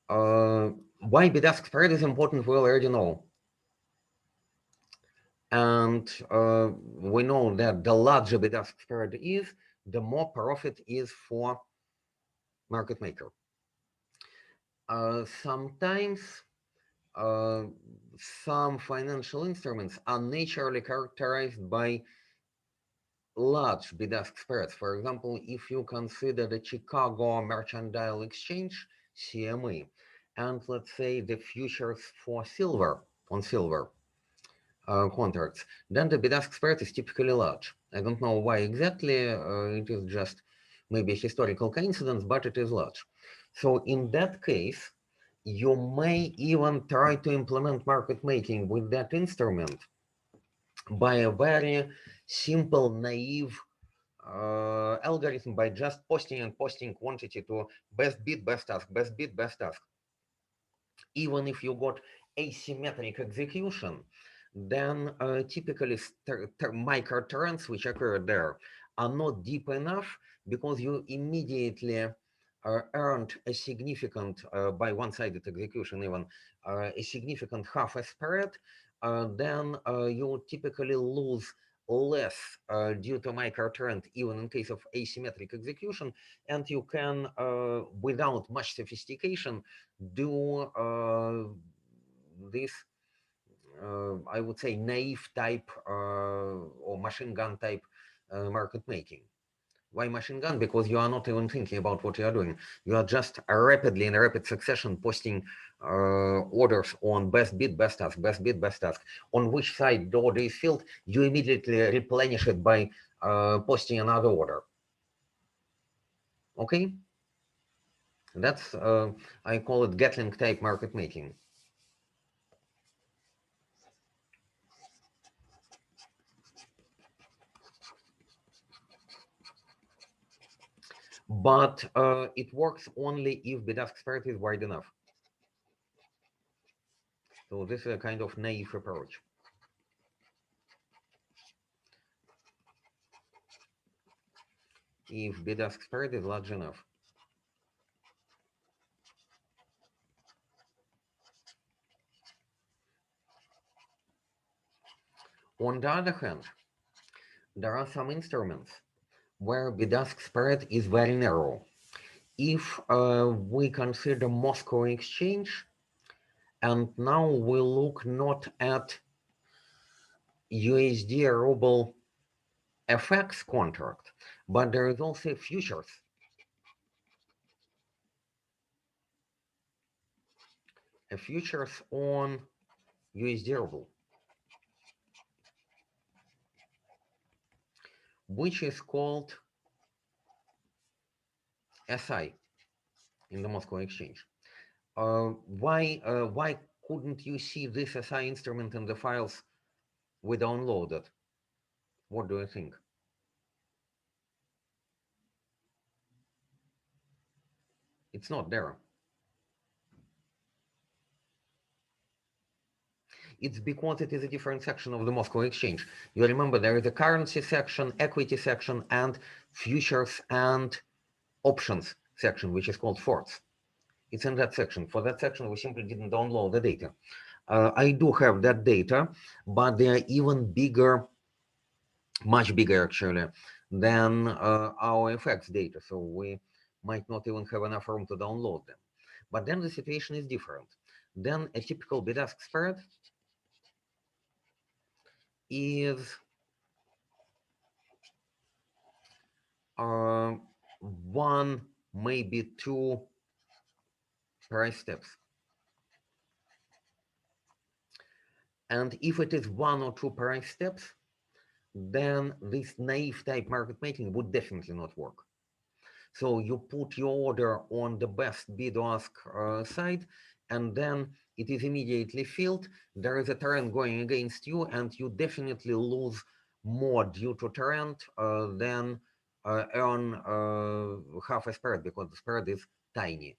A: Why bid-ask spread is important, we already know. And we know that the larger bid-ask spread is, the more profit is for market maker. Sometimes some financial instruments are naturally characterized by large bid-ask spreads. For example, if you consider the Chicago Mercantile Exchange, CME, and let's say the futures for silver on silver contracts, then the bid-ask spread is typically large. I don't know why exactly, it is just maybe a historical coincidence, but it is large. So in that case, you may even try to implement market making with that instrument by a very simple, naive algorithm, by just posting quantity to best bid, best ask, best bid, best ask. Even if you got asymmetric execution, then typically micro trends which occur there are not deep enough because you immediately earned a significant, by one-sided execution even, a significant half a spread, then you typically lose less due to micro trend, even in case of asymmetric execution, and you can, without much sophistication, do this, I would say, naive type or machine gun type market making. Why machine gun? Because you are not even thinking about what you are doing. You are just rapidly, in rapid succession, posting orders on best bid, best ask, best bid, best ask. On which side the order is filled, you immediately replenish it by posting another order. Okay? That's, I call it Gatling type market making. But it works only if bid-ask spread is wide enough. So this is a kind of naive approach. If bid-ask spread is large enough. On the other hand, there are some instruments where bid-ask spread is very narrow. If we consider Moscow exchange, and now we look not at USD ruble FX contract, but there is also futures. A futures on USD ruble, which is called SI in the Moscow exchange. Why couldn't you see this SI instrument in the files we downloaded? What do you think? It's not there. It's because it is a different section of the Moscow exchange. You remember there is a currency section, equity section, and futures and options section, which is called forts. It's in that section. For that section, we simply didn't download the data. I do have that data, but they are even bigger, much bigger actually, than our FX data. So we might not even have enough room to download them. But then the situation is different. Then a typical bid-ask spread is one, maybe two price steps. And if it is one or two price steps, then this naive type market making would definitely not work. So you put your order on the best bid ask side, and then it is immediately filled. There is a trend going against you, and you definitely lose more due to trend than earn half a spread, because the spread is tiny.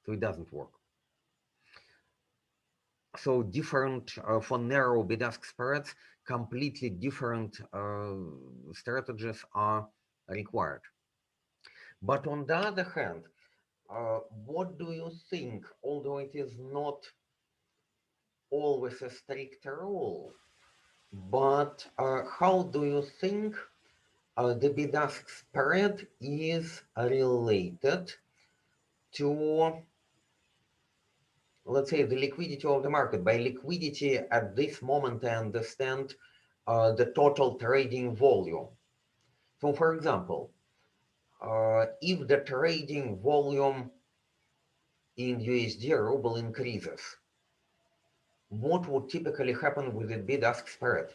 A: So it doesn't work. So different for narrow bid-ask spreads, completely different strategies are required. But on the other hand, what do you think, although it is not always a strict rule, but how do you think the bid-ask spread is related to, let's say, the liquidity of the market? By liquidity at this moment, I understand the total trading volume. So for example, if the trading volume in USD ruble increases, what would typically happen with the bid-ask spread?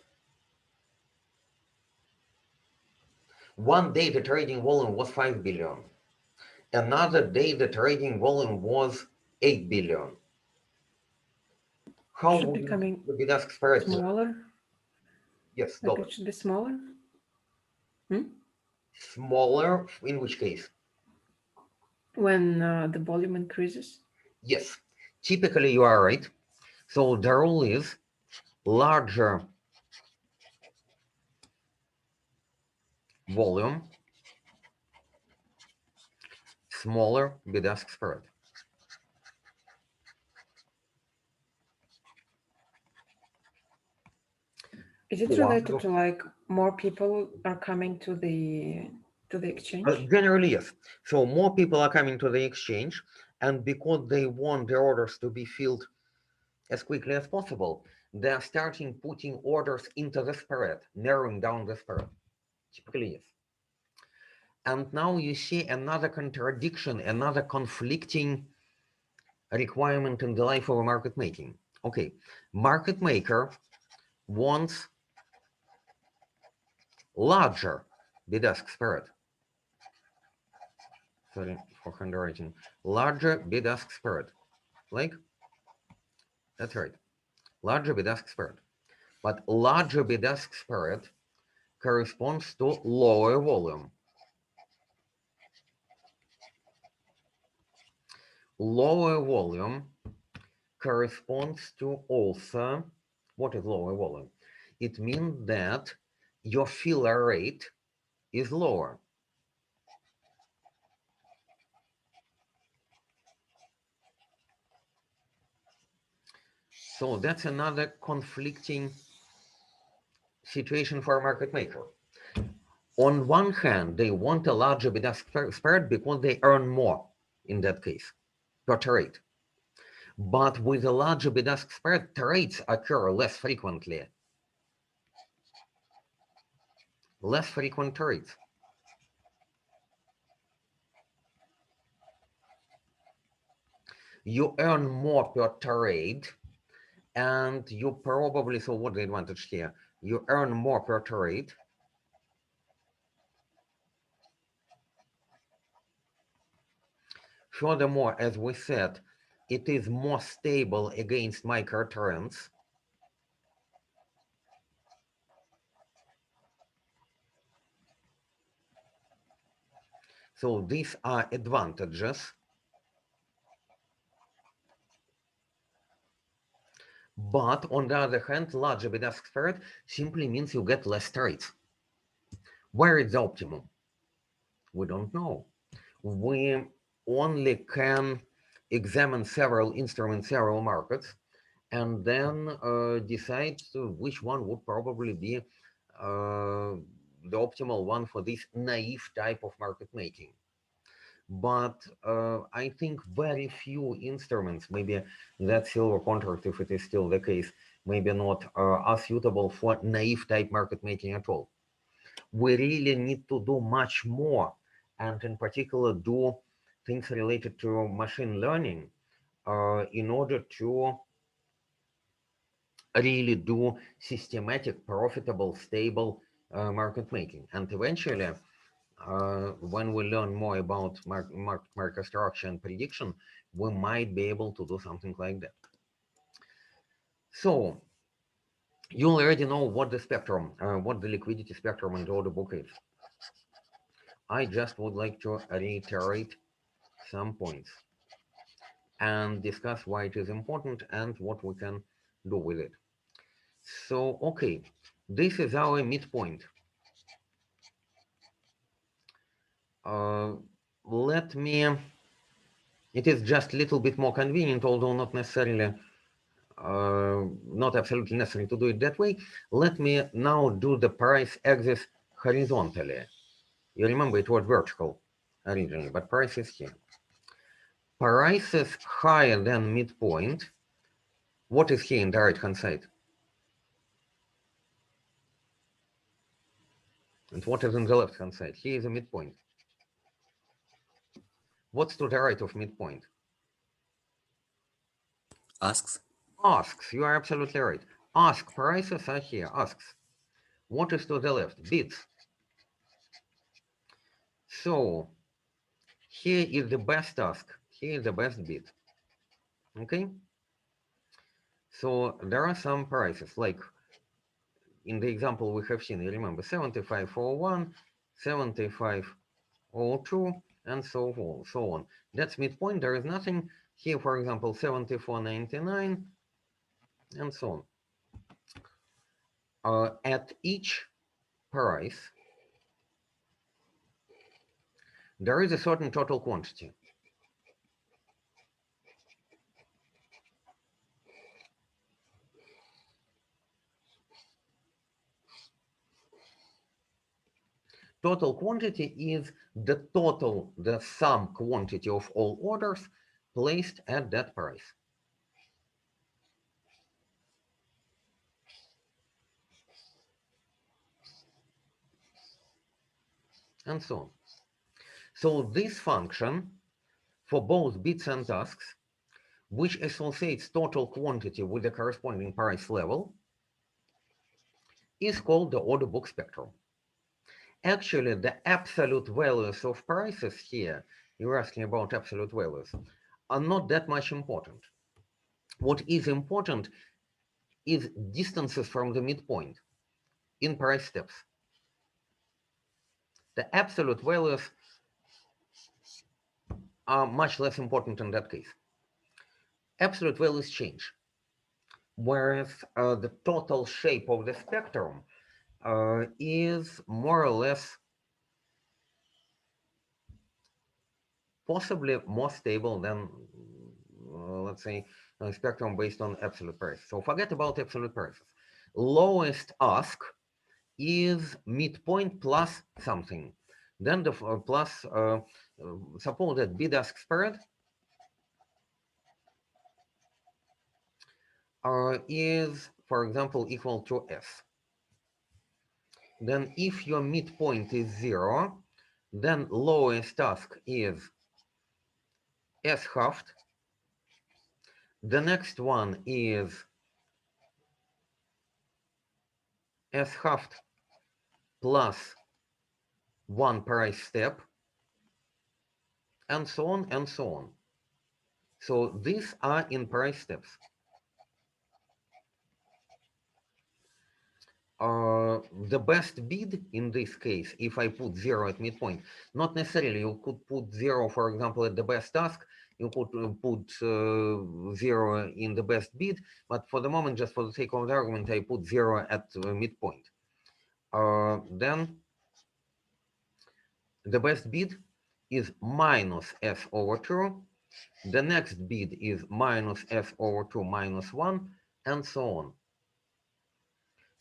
A: One day the trading volume was 5 billion. Another day the trading volume was 8 billion. How
D: Should
A: would
D: be coming
A: the bid-ask spread?
D: smaller.
A: Yes,
D: Like
A: dollar.
D: it should be smaller.
A: Smaller, in which case?
D: When the volume increases.
A: Yes, typically you are right. So the rule is larger volume, smaller bid-ask spread.
D: Is it related to like more people are coming to the exchange?
A: Generally, yes. So more people are coming to the exchange, and because they want their orders to be filled as quickly as possible, they are starting putting orders into the spread, narrowing down the spread. Typically, yes. And now you see another contradiction, another conflicting requirement in the life of a market making. Okay, market maker wants larger bid-ask spread. Sorry for handwriting. Larger bid-ask spread. Like, that's right. Larger bid-ask spread. But larger bid-ask spread corresponds to lower volume. Lower volume corresponds to also, what is lower volume? It means that your filler rate is lower. So that's another conflicting situation for a market maker. On one hand, they want a larger bid-ask spread because they earn more in that case per trade. But with a larger bid-ask spread, trades occur less frequently. Less frequent trades. You earn more per trade, and you probably, so what's the advantage here? You earn more per trade. Furthermore, as we said, it is more stable against micro trends. So these are advantages. But on the other hand, larger bid-ask spread simply means you get less trades. Where is the optimum? We don't know. We only can examine several instruments, several markets, and then decide which one would probably be the optimal one for this naive type of market making. But I think very few instruments, maybe that silver contract, if it is still the case, maybe not are suitable for naive type market making at all. We really need to do much more, and in particular do things related to machine learning in order to really do systematic, profitable, stable market making. And eventually, when we learn more about market structure and prediction, we might be able to do something like that. So you already know what the spectrum, what the liquidity spectrum and the order book is. I just would like to reiterate some points and discuss why it is important and what we can do with it. So, okay, this is our midpoint. Let me, it is just a little bit more convenient, although not necessarily, not absolutely necessary to do it that way. Let me now do the price axis horizontally. You remember it was vertical originally, but price is here. Price is higher than midpoint. What is here in the right-hand side? And what is on the left-hand side? Here is a midpoint. What's to the right of midpoint?
E: Asks.
A: Asks, you are absolutely right. Ask prices are here, asks. What is to the left? Bids. So here is the best ask, here is the best bid. Okay? So there are some prices, like in the example we have seen, you remember 75.01, 75.02, and so on. That's midpoint. There is nothing here, for example, 74.99, and so on. At each price, there is a certain total quantity. Total quantity is the total, the sum quantity of all orders placed at that price. And so on. So this function for both bids and asks, which associates total quantity with the corresponding price level, is called the order book spectrum. Actually, the absolute values of prices here, you're asking about absolute values, are not that much important. What is important is distances from the midpoint in price steps. The absolute values are much less important in that case. Absolute values change, whereas the total shape of the spectrum is more or less possibly more stable than, let's say, a spectrum based on absolute price. So forget about absolute prices. Lowest ask is midpoint plus something. Then the plus, suppose that bid-ask spread is, for example, equal to S. Then if your midpoint is 0, then lowest ask is S halved. The next one is S halved plus one price step, and so on and so on. So these are in price steps. The best bid in this case, if I put 0 at midpoint, not necessarily you could put 0, for example, at the best task, you could put 0 in the best bid, but for the moment, just for the sake of the argument, I put 0 at midpoint. Then the best bid is minus S over 2. The next bid is minus S over 2 minus 1, and so on.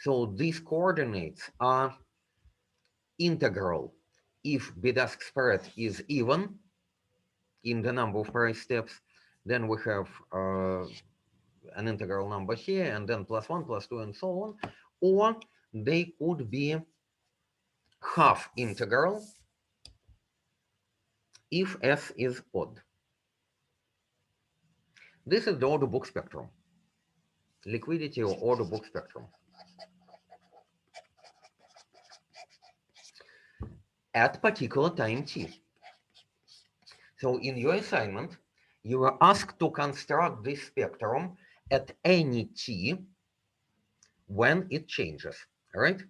A: So these coordinates are integral if bid-ask spread is even in the number of price steps. Then we have an integral number here, and then plus 1, plus 2, and so on. Or they could be half integral if S is odd. This is the order book spectrum, liquidity or order book spectrum. At particular time t. So in your assignment, you were asked to construct this spectrum at any t when it changes, right?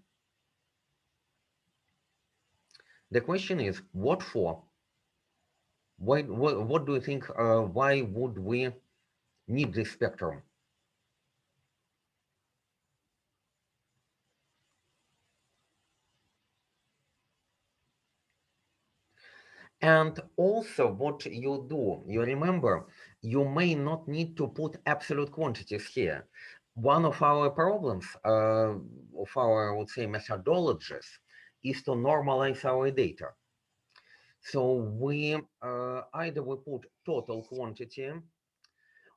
A: The question is, what for? Why, what do you think, why would we need this spectrum? And also what you do, you remember, you may not need to put absolute quantities here. One of our problems, of our, I would say, methodologies, is to normalize our data. So we either we put total quantity,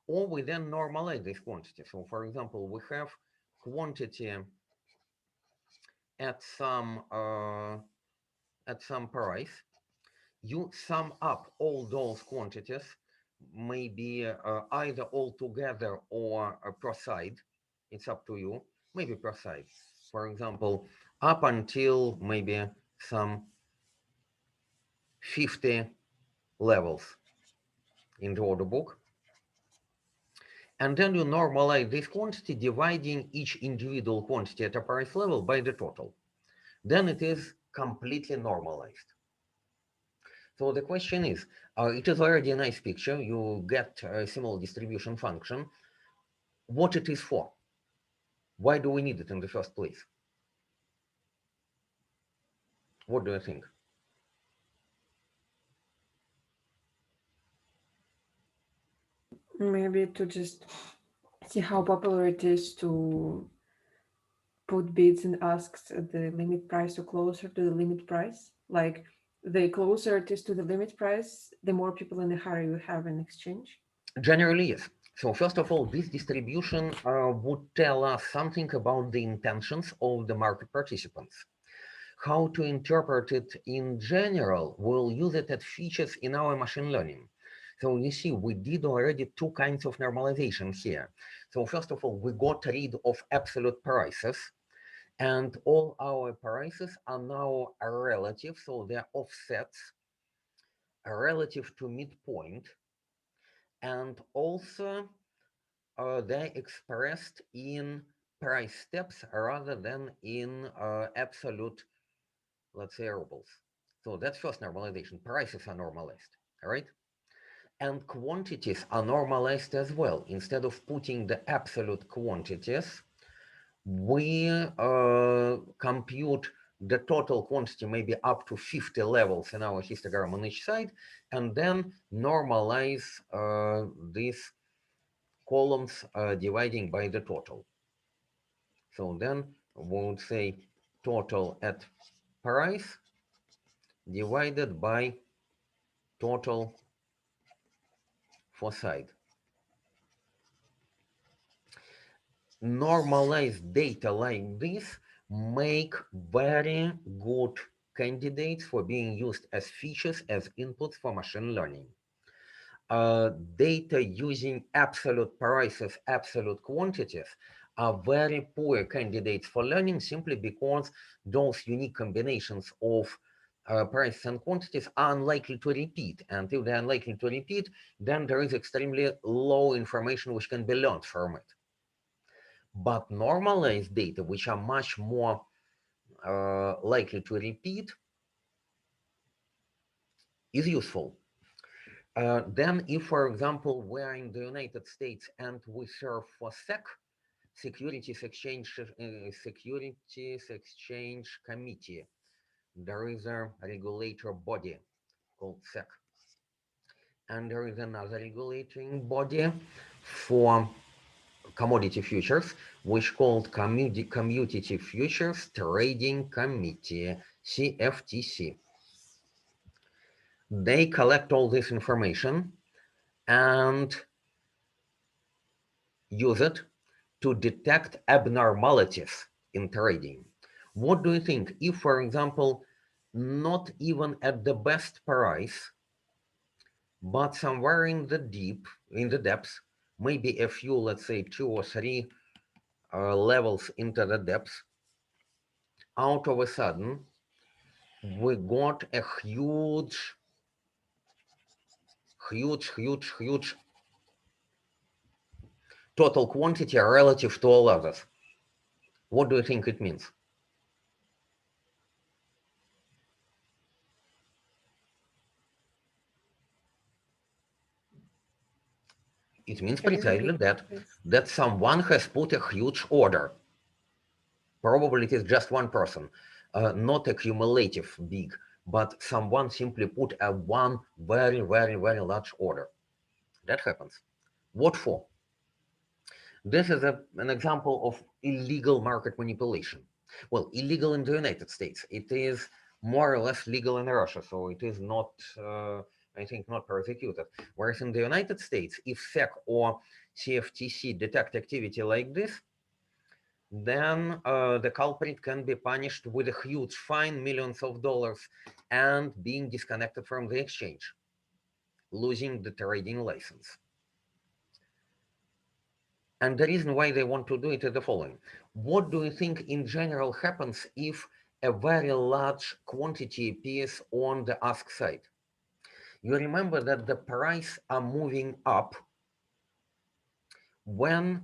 A: or we then normalize this quantity. So for example, we have quantity at some price. You sum up all those quantities, maybe either all together or per side. It's up to you. Maybe per side. For example, up until maybe some 50 levels in the order book. And then you normalize this quantity, dividing each individual quantity at a price level by the total. Then it is completely normalized. So the question is, it is already a nice picture. You get a similar distribution function. What it is for? Why do we need it in the first place? What do you think?
D: Maybe to just see how popular it is to put bids and asks at the limit price or closer to the limit price. Like the closer it is to the limit price, the more people in the hurry you have in exchange.
A: Generally, yes. So first of all, this distribution would tell us something about the intentions of the market participants. How to interpret it in general, we'll use it as features in our machine learning. So you see, we did already two kinds of normalization here. So first of all, we got rid of absolute prices, and all our prices are now relative, so they're offsets relative to midpoint, and also they're expressed in price steps rather than in absolute, let's say, rubles. So that's first normalization. Prices are normalized, right? And quantities are normalized as well. Instead of putting the absolute quantities, we compute the total quantity, maybe up to 50 levels in our histogram on each side, and then normalize these columns dividing by the total. So then we would say total at price divided by total for side. Normalized data like this make very good candidates for being used as features, as inputs for machine learning. Data using absolute prices, absolute quantities are very poor candidates for learning simply because those unique combinations of prices and quantities are unlikely to repeat. And if they're unlikely to repeat, then there is extremely low information which can be learned from it. But normalized data, which are much more likely to repeat, is useful. Then if, for example, we're in the United States and we serve for SEC, Securities Exchange Committee, there is a regulator body called SEC. And there is another regulating body for commodity futures, which called Commodity Futures Trading Committee, CFTC. They collect all this information and use it to detect abnormalities in trading. What do you think if, for example, not even at the best price, but somewhere in the depths, maybe a few, let's say 2 or 3 levels into the depths, out of a sudden, we got a huge total quantity relative to all others. What do you think it means? It means precisely that someone has put a huge order. Probably it is just one person, not a cumulative big, but someone simply put a one very, very, very large order. That happens. What for? This is an example of illegal market manipulation. Well, illegal in the United States. It is more or less legal in Russia, so it is not, I think, not persecuted. Whereas in the United States, if SEC or CFTC detect activity like this, then the culprit can be punished with a huge fine, millions of dollars, and being disconnected from the exchange, losing the trading license. And the reason why they want to do it is the following. What do you think in general happens if a very large quantity appears on the ask side? You remember that the price are moving up when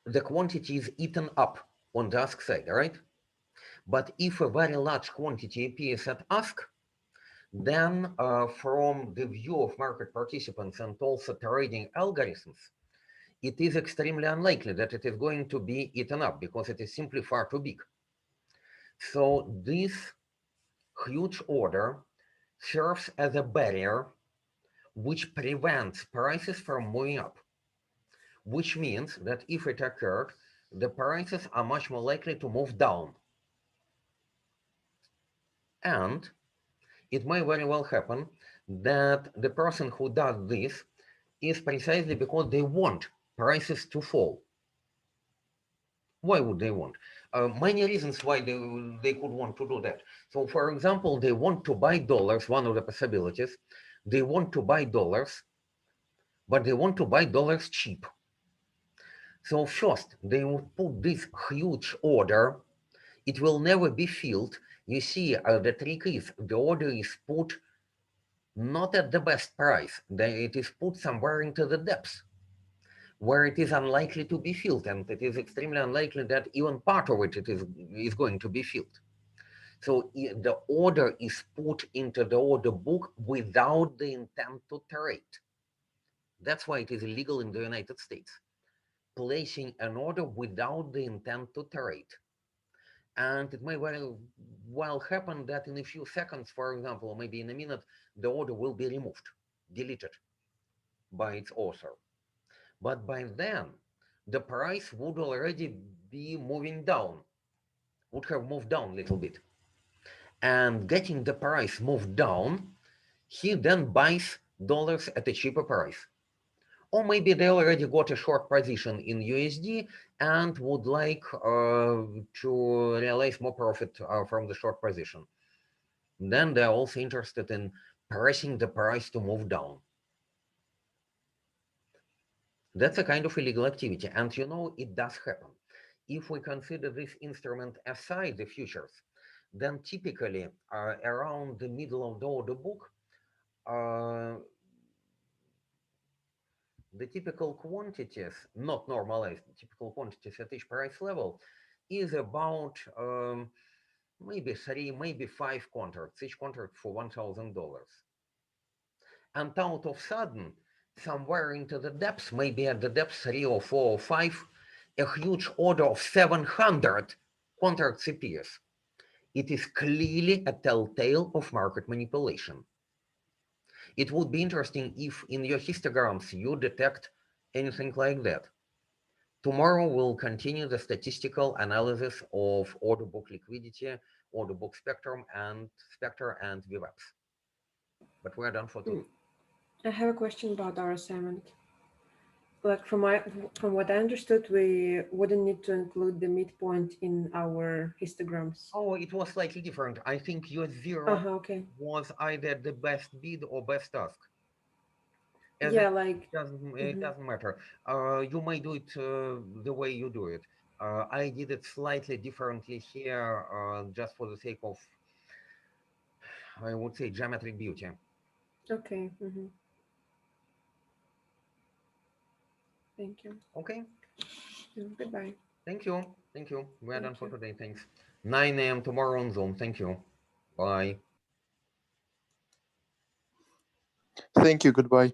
A: the quantity is eaten up on the ask side, right? But if a very large quantity appears at ask, then from the view of market participants and also trading algorithms, it is extremely unlikely that it is going to be eaten up because it is simply far too big. So this huge order serves as a barrier which prevents prices from moving up, which means that if it occurred, the prices are much more likely to move down. And it may very well happen that the person who does this is precisely because they want prices to fall. Why would they want? Many reasons why they could want to do that. So, for example, they want to buy dollars, one of the possibilities. They want to buy dollars, but they want to buy dollars cheap. So first, they will put this huge order. It will never be filled. You see, the trick is the order is put not at the best price. It is put somewhere into the depths, where it is unlikely to be filled, and it is extremely unlikely that even part of it is going to be filled. So the order is put into the order book without the intent to trade. That's why it is illegal in the United States. Placing an order without the intent to trade. And it may very well happen that in a few seconds, for example, or maybe in a minute, the order will be removed, deleted by its author. But by then, the price would already be moving down. would have moved down a little bit. And getting the price moved down, he then buys dollars at a cheaper price. Or maybe they already got a short position in USD and would like to realize more profit from the short position. Then they're also interested in pressing the price to move down. That's a kind of illegal activity, and you know it does happen. If we consider this instrument aside the futures, then typically around the middle of the order book, the typical quantities, not normalized, typical quantities at each price level is about maybe 3, maybe 5 contracts, each contract for $1,000. And out of sudden, somewhere into the depths, maybe at the depth 3 or 4 or 5, a huge order of 700 contracts appears. It is clearly a telltale of market manipulation. It would be interesting if in your histograms you detect anything like that. Tomorrow we'll continue the statistical analysis of order book liquidity, order book spectrum and VWAPs. But we're done for today.
D: I have a question about our assignment. Like from what I understood, we wouldn't need to include the midpoint in our histograms.
A: Oh, it was slightly different. I think your zero
D: Okay.
A: was either the best bid or best ask.
D: Yeah, like
A: It doesn't matter. You may do it the way you do it. I did it slightly differently here, just for the sake of, I would say, geometric beauty.
D: okay. Thank you.
A: Okay.
D: Goodbye.
A: Thank you. Thank you. We're done for
D: you.
A: today. Thanks. 9 a.m. tomorrow on Zoom. Thank you. Bye.
E: Thank you. Goodbye.